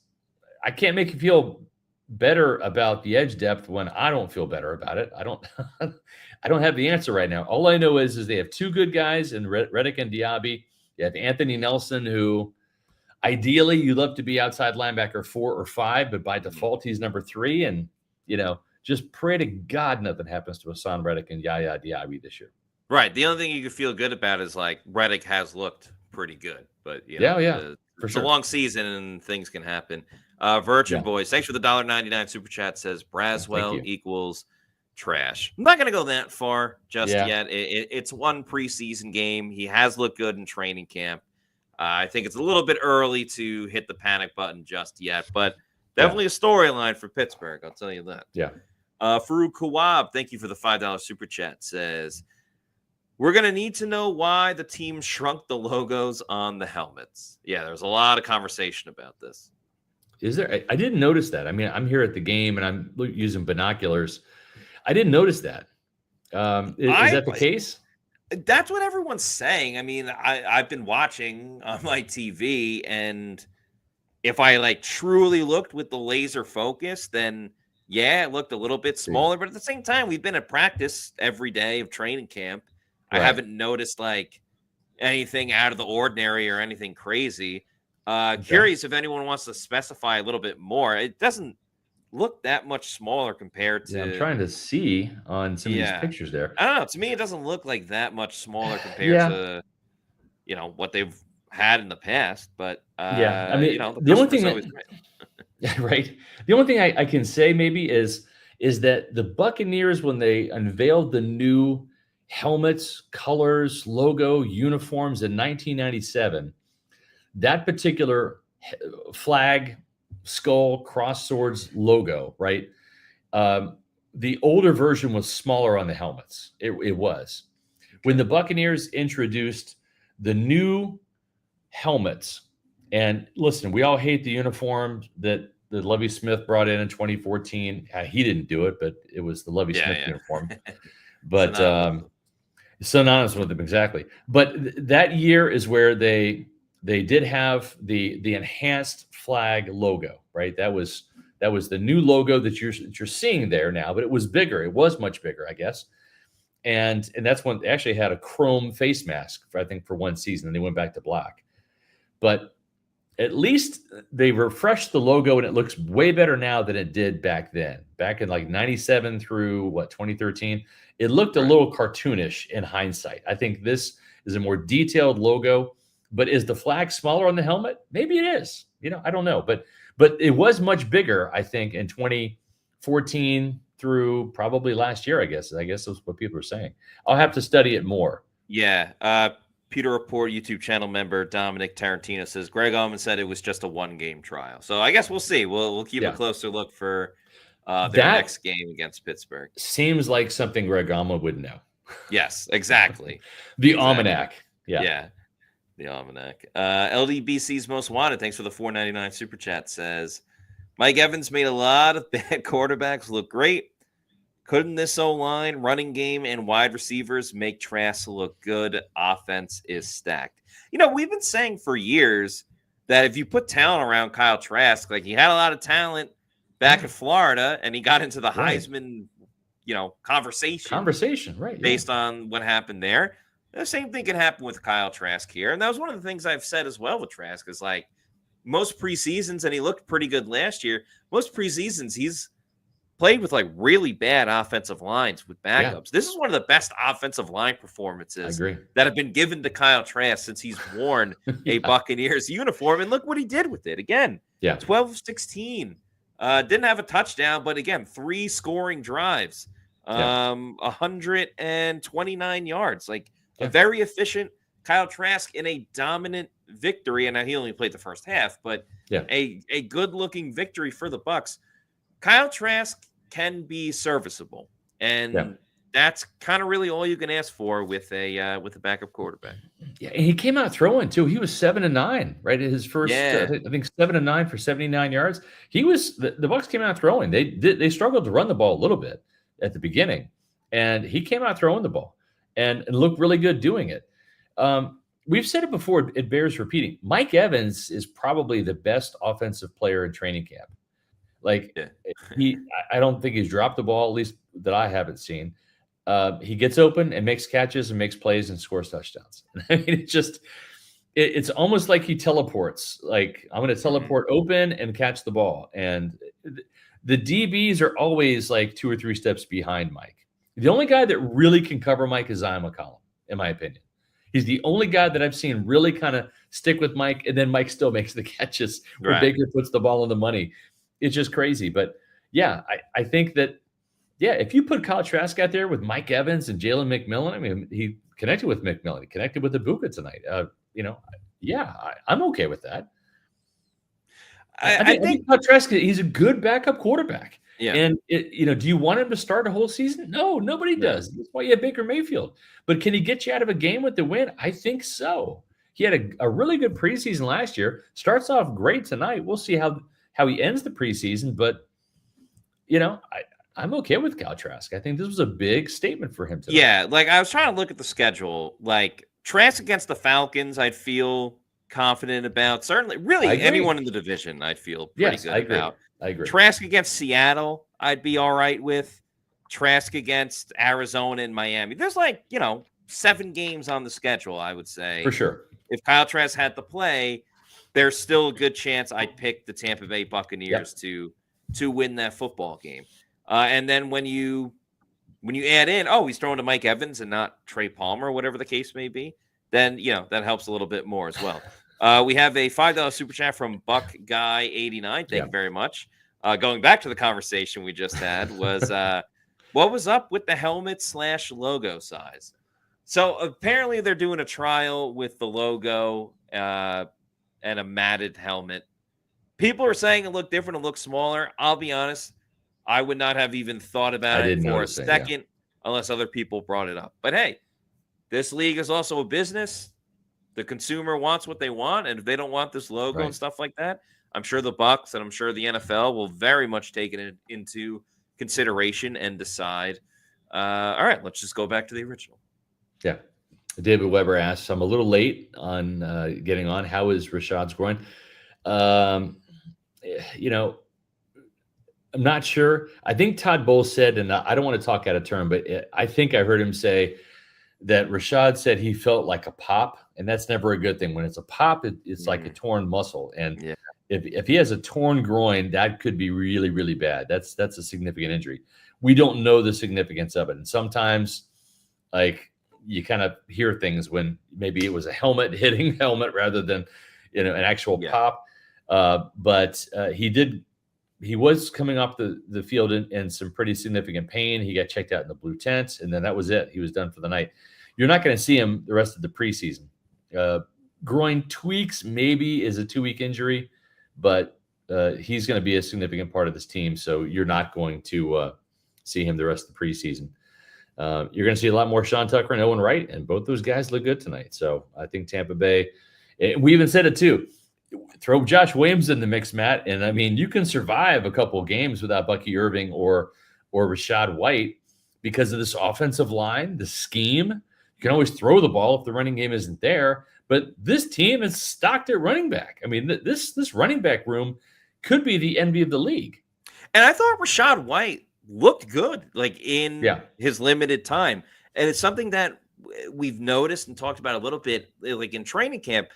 I can't make you feel better about the edge depth when I don't feel better about it. I don't have the answer right now. All I know is they have 2 good guys in Reddick and Diaby. You have Anthony Nelson, who ideally you'd love to be outside linebacker 4 or 5, but by default he's number 3, and just pray to God nothing happens to Hassan Reddick and Yaya Diaby this year. Right. The only thing you can feel good about is Reddick has looked pretty good, but for sure. It's a long season and things can happen. Virgin Yeah. Boys, thanks for the $1.99 super chat. Says Thank Braswell you. equals trash. I'm not going to go that far just Yeah. yet. It's one preseason game. He has looked good in training camp. I think it's a little bit early to hit the panic button just yet, but definitely a storyline for Pittsburgh. I'll tell you that. Yeah. Farouk Kawab, thank you for the $5 super chat. Says, we're going to need to know why the team shrunk the logos on the helmets. Yeah, there's a lot of conversation about this. Is there? I didn't notice that. I mean, I'm here at the game and I'm using binoculars. I didn't notice that. Is that the case? That's what everyone's saying. I mean, I've been watching on my TV, and if I like truly looked with the laser focus, then yeah, it looked a little bit smaller. But at the same time, we've been at practice every day of training camp. I haven't noticed like anything out of the ordinary or anything crazy. Curious if anyone wants to specify a little bit more. It doesn't look that much smaller compared to. Yeah, I'm trying to see on some of these pictures there. I don't know. To me, it doesn't look like that much smaller compared to what they've had in the past. But I mean, the only thing always right. The only thing I can say maybe is that the Buccaneers, when they unveiled the new helmets, colors, logo, uniforms in 1997, that particular flag, skull, cross swords logo, right? The older version was smaller on the helmets. It was. When the Buccaneers introduced the new helmets, and listen, we all hate the uniform that Lovie Smith brought in 2014. He didn't do it, but it was the Lovie Smith uniform. But synonymous with them, exactly. But that year is where they did have the enhanced flag logo, right? That was the new logo that you're seeing there now, but it was bigger. It was much bigger, I guess. And that's when they actually had a chrome face mask, I think, for one season, and they went back to black. But at least they refreshed the logo, and it looks way better now than it did back then. Back in like 97 through 2013, it looked a little cartoonish in hindsight. I think this is a more detailed logo. But is the flag smaller on the helmet? Maybe it is. I don't know. But it was much bigger, I think, in 2014 through probably last year, I guess. I guess that's what people are saying. I'll have to study it more. Yeah. Pewter Report YouTube channel member Dominic Tarantino says Greg Allman said it was just a one-game trial. So I guess we'll see. We'll keep a closer look for their next game against Pittsburgh. Seems like something Greg Allman would know. Yes, exactly. The Almanac. Yeah. The Almanac. LDBC's Most Wanted, thanks for the $4.99 super chat, says Mike Evans made a lot of bad quarterbacks look great. Couldn't this O-line, running game, and wide receivers make Trask look good? Offense is stacked. We've been saying for years that if you put talent around Kyle Trask, like he had a lot of talent back in Florida, and he got into the Heisman, conversation, right? Based on what happened there. The same thing can happen with Kyle Trask here. And that was one of the things I've said as well with Trask is like most preseasons, and he looked pretty good last year. Most preseasons, he's played with like really bad offensive lines with backups. Yeah. This is one of the best offensive line performances that have been given to Kyle Trask since he's worn a Buccaneers uniform. And look what he did with it. Again, 12-16. Didn't have a touchdown, but again, 3 scoring drives, 129 yards. Like a very efficient Kyle Trask in a dominant victory. And he only played the first half, but a good-looking victory for the Bucs. Kyle Trask can be serviceable, and that's kind of really all you can ask for with a backup quarterback. Yeah, and he came out throwing too. He was 7-9, right? His first, I think 7-9 for 79 yards. He was the Bucs came out throwing. They struggled to run the ball a little bit at the beginning, and he came out throwing the ball and looked really good doing it. We've said it before; it bears repeating. Mike Evans is probably the best offensive player in training camp. Like I don't think he's dropped the ball, at least that I haven't seen. He gets open and makes catches and makes plays and scores touchdowns. I mean, it's almost like he teleports. Like I'm going to teleport open and catch the ball. And the DBs are always like 2 or 3 steps behind Mike. The only guy that really can cover Mike is Zion McCollum, in my opinion. He's the only guy that I've seen really kind of stick with Mike, and then Mike still makes the catches where Right. Baker puts the ball on the money. It's just crazy. But yeah, I think that, yeah, if you put Kyle Trask out there with Mike Evans and Jalen McMillan, I mean, he connected with McMillan, he connected with the Buca tonight. Yeah, I'm okay with that. I think Kyle Trask, he's a good backup quarterback. Yeah. And do you want him to start a whole season? No, nobody does. That's why you have Baker Mayfield. But can he get you out of a game with the win? I think so. He had a really good preseason last year. Starts off great tonight. We'll see how he ends the preseason. But I'm okay with Kyle Trask. I think this was a big statement for him today. Yeah, like I was trying to look at the schedule. Like Trask against the Falcons, I'd feel confident about. Certainly, really anyone in the division, I'd feel pretty good about. I agree. Trask against Seattle, I'd be all right with. Trask against Arizona and Miami. There's 7 games on the schedule, I would say. For sure. If Kyle Trask had to play, there's still a good chance I'd pick the Tampa Bay Buccaneers to win that football game. And then when you add in, he's throwing to Mike Evans and not Trey Palmer, whatever the case may be, then that helps a little bit more as well. We have a $5 super chat from Buck Guy 89. Thank you very much. Going back to the conversation we just had was what was up with the helmet/logo size? So apparently they're doing a trial with the logo and a matted helmet. People are saying it looked different, it looked smaller. I'll be honest, I would not have even thought about it for a second unless other people brought it up. But hey, this league is also a business. The consumer wants what they want, and if they don't want this logo and stuff like that, I'm sure the Bucs and I'm sure the NFL will very much take it into consideration and decide. All right, let's just go back to the original. Yeah. David Weber asks, I'm a little late on getting on. How is Rashad's groin? I'm not sure. I think Todd Bowles said, and I don't want to talk out of turn, but I think I heard him say that Rashad said he felt like a pop, and that's never a good thing. When it's a pop, it's like a torn muscle. And if he has a torn groin, that could be really, really bad. That's a significant injury. We don't know the significance of it. And sometimes, you kind of hear things when maybe it was a helmet hitting helmet rather than, an actual pop. But he was coming off the field in some pretty significant pain. He got checked out in the blue tent, and then that was it. He was done for the night. You're not going to see him the rest of the preseason. Groin tweaks maybe is a 2-week injury, but he's going to be a significant part of this team. So you're not going to see him the rest of the preseason. You're going to see a lot more Sean Tucker and Owen Wright, and both those guys look good tonight. So I think Tampa Bay, we even said it too, throw Josh Williams in the mix, Matt. And I mean, you can survive a couple of games without Bucky Irving or Rachaad White because of this offensive line, the scheme. You can always throw the ball if the running game isn't there. But this team is stocked at running back. I mean, this running back room could be the envy of the league. And I thought Rachaad White looked good, in his limited time. And it's something that we've noticed and talked about a little bit, in training camp.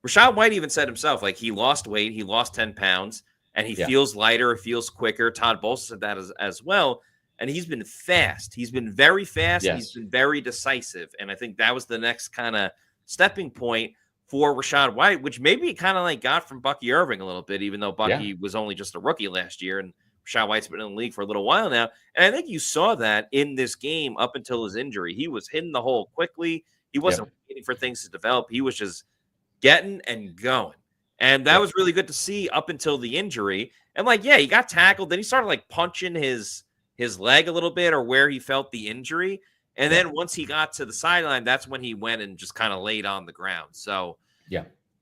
Rachaad White even said himself, he lost weight, he lost 10 pounds, and he feels lighter, feels quicker. Todd Bowles said that as well. And he's been fast. He's been very fast. Yes. He's been very decisive. And I think that was the next kind of stepping point for Rachaad White, which maybe he kind of got from Bucky Irving a little bit, even though Bucky was only just a rookie last year. And Rachaad White's been in the league for a little while now. And I think you saw that in this game up until his injury. He was hitting the hole quickly. He wasn't waiting for things to develop. He was just getting and going. And that was really good to see up until the injury. And he got tackled. Then he started punching his leg a little bit or where he felt the injury. And then once he got to the sideline, that's when he went and just kind of laid on the ground. So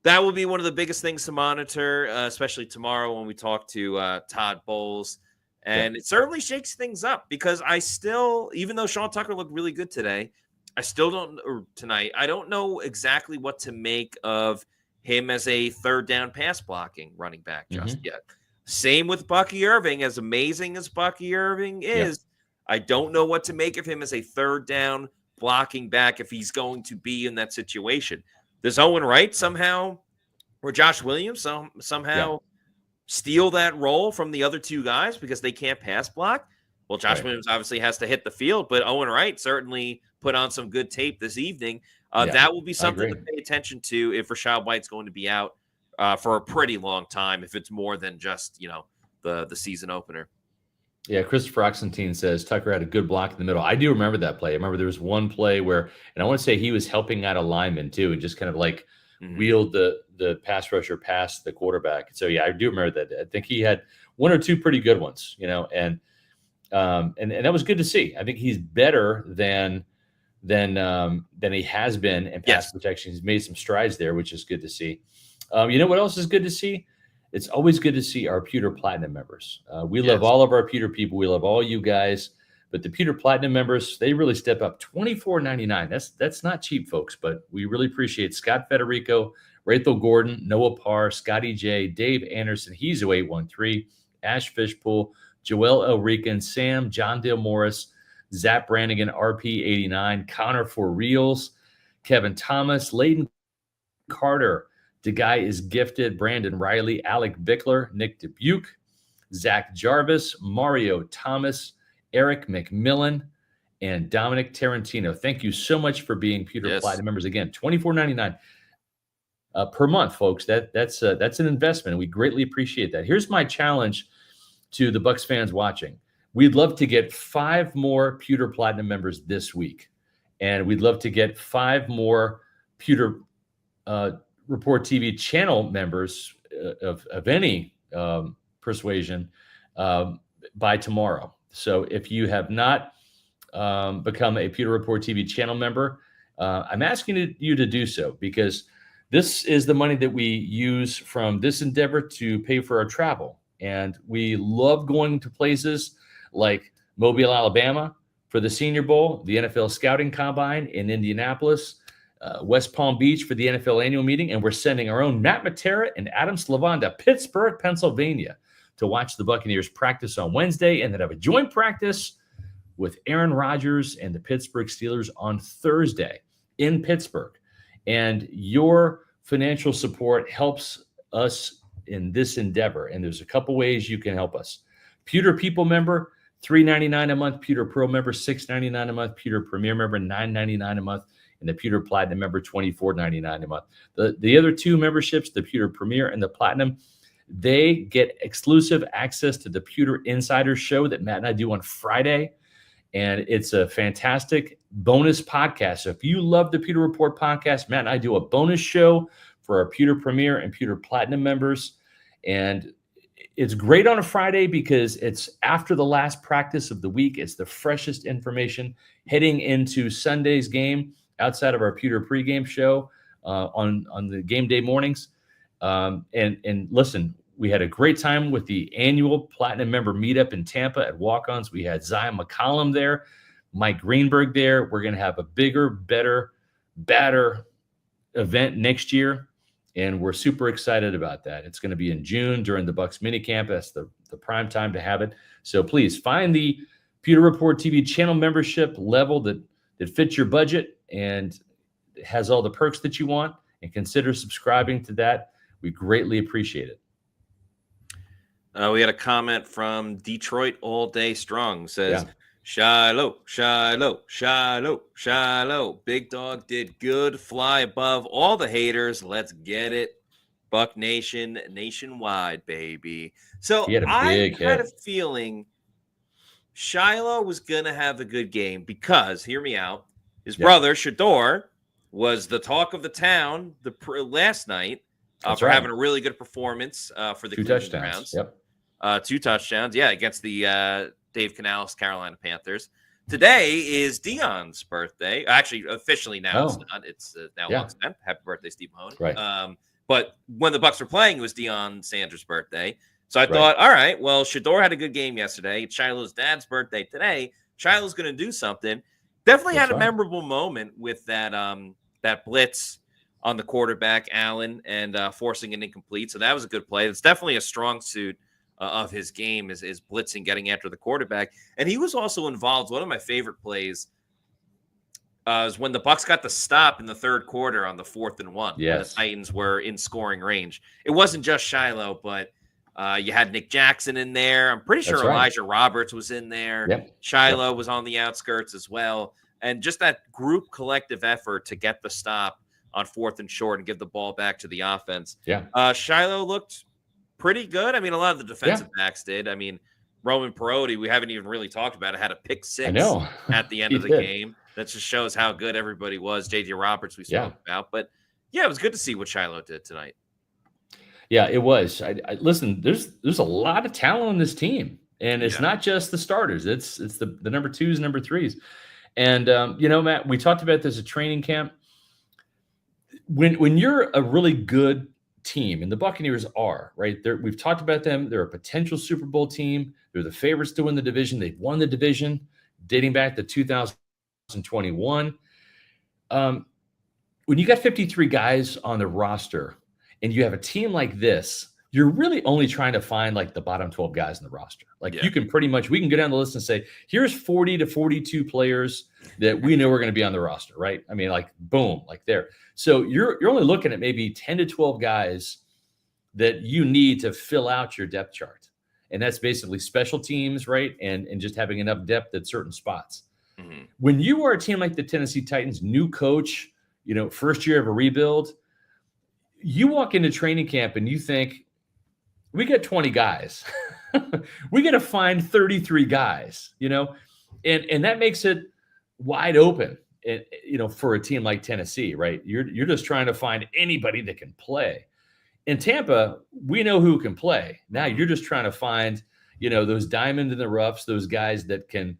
that will be one of the biggest things to monitor, especially tomorrow when we talk to Todd Bowles. And it certainly shakes things up because even though Sean Tucker looked really good today, I don't know exactly what to make of him as a third down pass blocking running back just yet. Same with Bucky Irving. As amazing as Bucky Irving is, I don't know what to make of him as a third down blocking back if he's going to be in that situation. Does Owen Wright somehow or Josh Williams somehow steal that role from the other two guys because they can't pass block? Well, Josh Williams obviously has to hit the field, but Owen Wright certainly put on some good tape this evening. Yeah, That will be I something agree. to pay attention to if Rashad White's going to be out for a pretty long time, if it's more than just, the season opener. Yeah, Christopher Oxentine says Tucker had a good block in the middle. I do remember that play. I remember there was one play where, and I want to say he was helping out a lineman too, and just kind of like wheeled the pass rusher past the quarterback. So yeah, I do remember that. I think he had one or two pretty good ones, and that was good to see. I think he's better than he has been in pass Yes. protection. He's made some strides there, which is good to see. You know what else is good to see? It's always good to see our Pewter Platinum members. We love all of our Pewter people. We love all you guys. But the Pewter Platinum members, they really step up. $24.99. That's not cheap, folks. But we really appreciate Scott Federico, Rachel Gordon, Noah Parr, Scotty J, Dave Anderson, he's 813, Ash Fishpool, Joel Elrican, Sam, John Dale Morris, Zach Brannigan, RP89, Connor For Reals, Kevin Thomas, Layden Carter, the guy is gifted, Brandon Riley, Alec Bickler, Nick Dubuque, Zach Jarvis, Mario Thomas, Eric McMillan, and Dominic Tarantino. Thank you so much for being Pewter Platinum members. Again, $24.99 per month, folks. That's an investment, and we greatly appreciate that. Here's my challenge to the Bucs fans watching. We'd love to get 5 more Pewter Platinum members this week, and we'd love to get 5 more Pewter Report TV channel members of any persuasion by tomorrow. So if you have not become a Pewter Report TV channel member, I'm asking you to do so, because this is the money that we use from this endeavor to pay for our travel. And we love going to places like Mobile, Alabama for the Senior Bowl, the NFL Scouting Combine in Indianapolis, West Palm Beach for the NFL annual meeting, and we're sending our own Matt Matera and Adam Slavon to Pittsburgh, Pennsylvania to watch the Buccaneers practice on Wednesday and then have a joint practice with Aaron Rodgers and the Pittsburgh Steelers on Thursday in Pittsburgh. And your financial support helps us in this endeavor, and there's a couple ways you can help us. Pewter People member, $3.99 a month. Pewter Pro member, $6.99 a month. Pewter Premier member, $9.99 a month. And the Pewter Platinum member, $24.99 a month. The other two memberships, the Pewter Premier and the Platinum, they get exclusive access to the Pewter Insider Show that Matt and I do on Friday. And it's a fantastic bonus podcast. So if you love the Pewter Report podcast, Matt and I do a bonus show for our Pewter Premier and Pewter Platinum members. And it's great on a Friday because it's after the last practice of the week. It's the freshest information heading into Sunday's game outside of our Pewter pregame show on the game day mornings. And listen, we had a great time with the annual Platinum member meetup in Tampa at Walk-Ons. We had Zion McCollum there, Mike Greenberg there. We're going to have a bigger, better, badder event next year, and we're super excited about that. It's going to be in June during the Bucs minicamp. That's the prime time to have it. So please find the Pewter Report TV channel membership level that fits your budget and has all the perks that you want, and consider subscribing to that. We greatly appreciate it. We had a comment from Detroit All Day Strong. Says, Shiloh, Shiloh, Shiloh, Shiloh. Big Dog did good. Fly above all the haters. Let's get it. Buck Nation, nationwide, baby. So I kind of feeling Shiloh was going to have a good game because, hear me out, his brother, Shador, was the talk of the town last night for having a really good performance for the Cleveland Browns. 2 touchdowns, against the Dave Canales Carolina Panthers. Today is Dion's birthday. Actually, officially now it's not. It's now August 10th. Happy birthday, Steve Mahoney. Right. But when the Bucs were playing, it was Deion Sanders' birthday. So I thought, all right, well, Shador had a good game yesterday. It's Shiloh's dad's birthday today. Shiloh's going to do something. Definitely had a memorable moment with that blitz on the quarterback, Allen, and forcing an incomplete. So that was a good play. It's definitely a strong suit of his game is blitzing, getting after the quarterback. And he was also involved. One of my favorite plays is when the Bucs got the stop in the third quarter on the 4th and 1. When the Titans were in scoring range. It wasn't just Shiloh, but you had Nick Jackson in there. I'm pretty sure Elijah Roberts was in there. Shiloh was on the outskirts as well. And just that group collective effort to get the stop on 4th and short and give the ball back to the offense. Yeah. Shiloh looked pretty good. I mean, a lot of the defensive Yeah. backs did. I mean, Roman Perotti, we haven't even really talked about it, had a pick I 6 know. at the end He of the did. game. That just shows how good everybody was. J.J. Roberts we Yeah. spoke about. But, yeah, it was good to see what Shiloh did tonight. Yeah, it was. I listen, there's a lot of talent on this team. And it's Yeah. not just the starters. It's the number 2s, number 3s. And Matt, we talked about this at training camp. When you're a really good team, and the Buccaneers are, right? We've talked about them. They're a potential Super Bowl team. They're the favorites to win the division. They've won the division dating back to 2021. When you got 53 guys on the roster and you have a team like this, you're really only trying to find like the bottom 12 guys in the roster. Like you can pretty much, we can go down the list and say, here's 40 to 42 players that we know are going to be on the roster, right? I mean, like boom, like there. So you're only looking at maybe 10 to 12 guys that you need to fill out your depth chart. And that's basically special teams, right? And just having enough depth at certain spots. Mm-hmm. When you are a team like the Tennessee Titans, new coach, first year of a rebuild, you walk into training camp and you think, we got 20 guys. We got to find 33 guys, and that makes it wide open, for a team like Tennessee, right? You're just trying to find anybody that can play. In Tampa, we know who can play. Now you're just trying to find, those diamonds in the roughs, those guys that can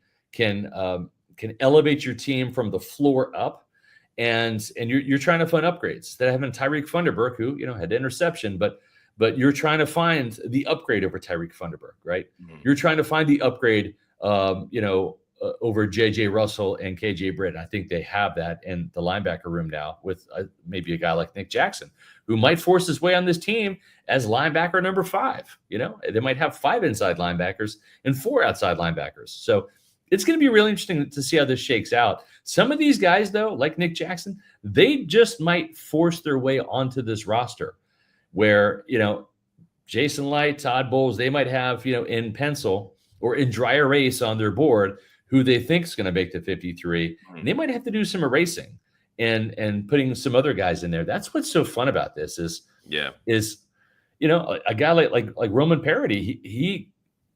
elevate your team from the floor up. And you're trying to find upgrades. Instead of having Tyreek Funderburk, who, had interception, but you're trying to find the upgrade over Tyreek Funderburk, right? Mm-hmm. You're trying to find the upgrade, over J.J. Russell and K.J. Britt. I think they have that in the linebacker room now with maybe a guy like Nick Jackson, who might force his way on this team as linebacker number 5. They might have 5 inside linebackers and 4 outside linebackers. So it's going to be really interesting to see how this shakes out. Some of these guys, though, like Nick Jackson, they just might force their way onto this roster where, Jason Light, Todd Bowles, they might have, in pencil or in dry erase on their board who they think is going to make the 53. And they might have to do some erasing and putting some other guys in there. That's what's so fun about this is a guy like Roman Perotti, he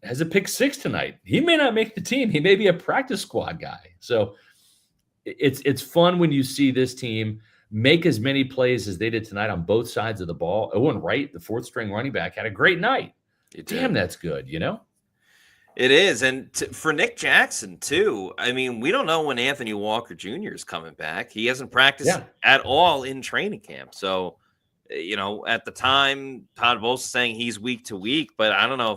has a pick 6 tonight. He may not make the team. He may be a practice squad guy. So it's fun when you see this team make as many plays as they did tonight on both sides of the ball. Owen Wright, the 4th string running back, had a great night. Damn, that's good, It is. And for Nick Jackson, too, I mean, we don't know when Anthony Walker Jr. is coming back. He hasn't practiced at all in training camp. So, at the time, Todd Bowles is saying he's week to week, but I don't know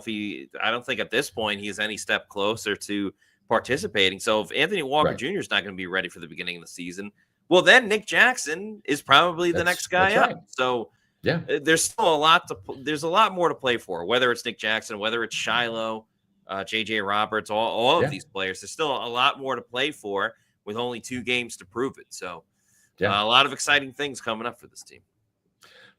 I don't think at this point he's any step closer to participating. So if Anthony Walker Jr. is not going to be ready for the beginning of the season, well, then Nick Jackson is probably the next guy up. Right. So there's still there's a lot more to play for, whether it's Nick Jackson, whether it's Shiloh, J.J. Roberts, all of these players. There's still a lot more to play for with only 2 games to prove it. So a lot of exciting things coming up for this team.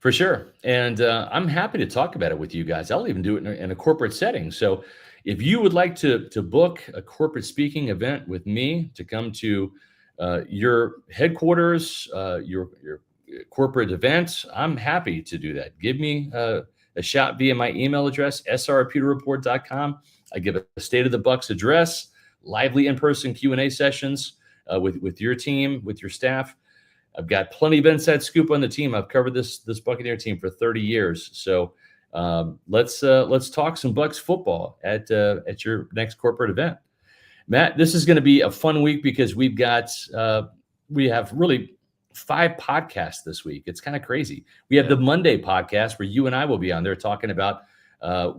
For sure. And I'm happy to talk about it with you guys. I'll even do it in a corporate setting. So if you would like to book a corporate speaking event with me to come to your headquarters, your corporate event, I'm happy to do that. Give me a shout via my email address, sr@pewterreport.com. I give a State of the Bucs address, lively in-person Q&A sessions with your team, with your staff. I've got plenty of inside scoop on the team. I've covered this Buccaneer team for 30 years. So let's talk some Bucs football at your next corporate event. Matt, this is going to be a fun week because we have really 5 podcasts this week. It's kind of crazy. We have the Monday podcast where you and I will be on there talking about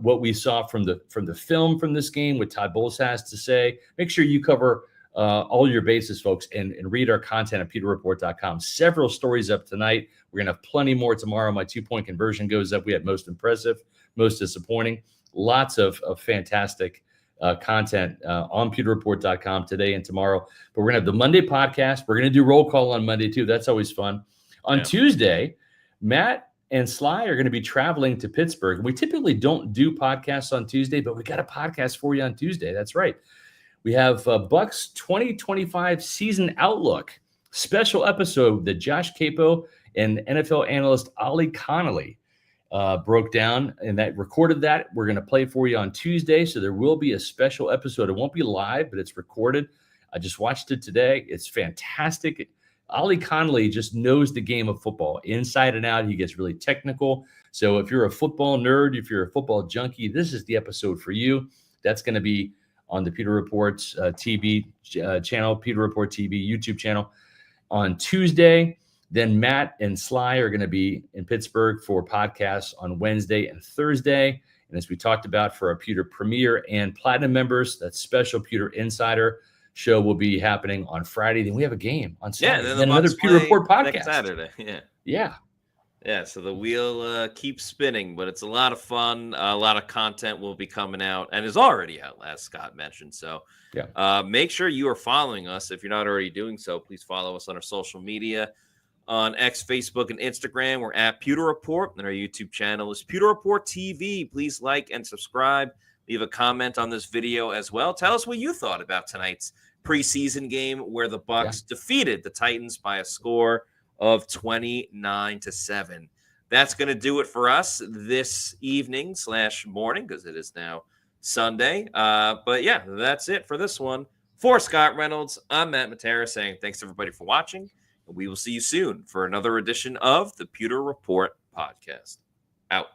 what we saw from the film from this game, what Todd Bowles has to say. Make sure you cover all your bases, folks, and read our content at pewterreport.com. Several stories up tonight. We're going to have plenty more tomorrow. My 2-point conversion goes up. We had most impressive, most disappointing. Lots of fantastic content on pewterreport.com today and tomorrow. But we're going to have the Monday podcast. We're going to do roll call on Monday, too. That's always fun. On Tuesday, Matt and Sly are going to be traveling to Pittsburgh. We typically don't do podcasts on Tuesday, but we got a podcast for you on Tuesday. That's right. We have Bucs 2025 season outlook special episode that Josh Capo and NFL analyst Ali Connolly broke down, and that recorded that. We're going to play for you on Tuesday, so there will be a special episode. It won't be live, but it's recorded. I just watched it today. It's fantastic. Ali Connolly just knows the game of football inside and out. He gets really technical. So if you're a football nerd, if you're a football junkie, this is the episode for you. That's going to be on the Pewter Report's TV channel, Pewter Report TV YouTube channel on Tuesday. Then Matt and Sly are going to be in Pittsburgh for podcasts on Wednesday and Thursday. And as we talked about for our Pewter Premier and Platinum members, that special Pewter Insider show will be happening on Friday. Then we have a game on Saturday. Yeah, and then another Pewter Report podcast. Next Saturday. Yeah. Yeah, so the wheel keeps spinning, but it's a lot of fun. A lot of content will be coming out and is already out, as Scott mentioned. So make sure you are following us. If you're not already doing so, please follow us on our social media. On X, Facebook, and Instagram, we're at Pewter Report, and our YouTube channel is Pewter Report TV. Please like and subscribe. Leave a comment on this video as well. Tell us what you thought about tonight's preseason game where the Bucs defeated the Titans by a score of 29-7. That's going to do it for us this evening / morning, because it is now Sunday. But yeah, that's it for this one. For Scott Reynolds, I'm Matt Matera saying thanks everybody for watching. And we will see you soon for another edition of the Pewter Report podcast. Out.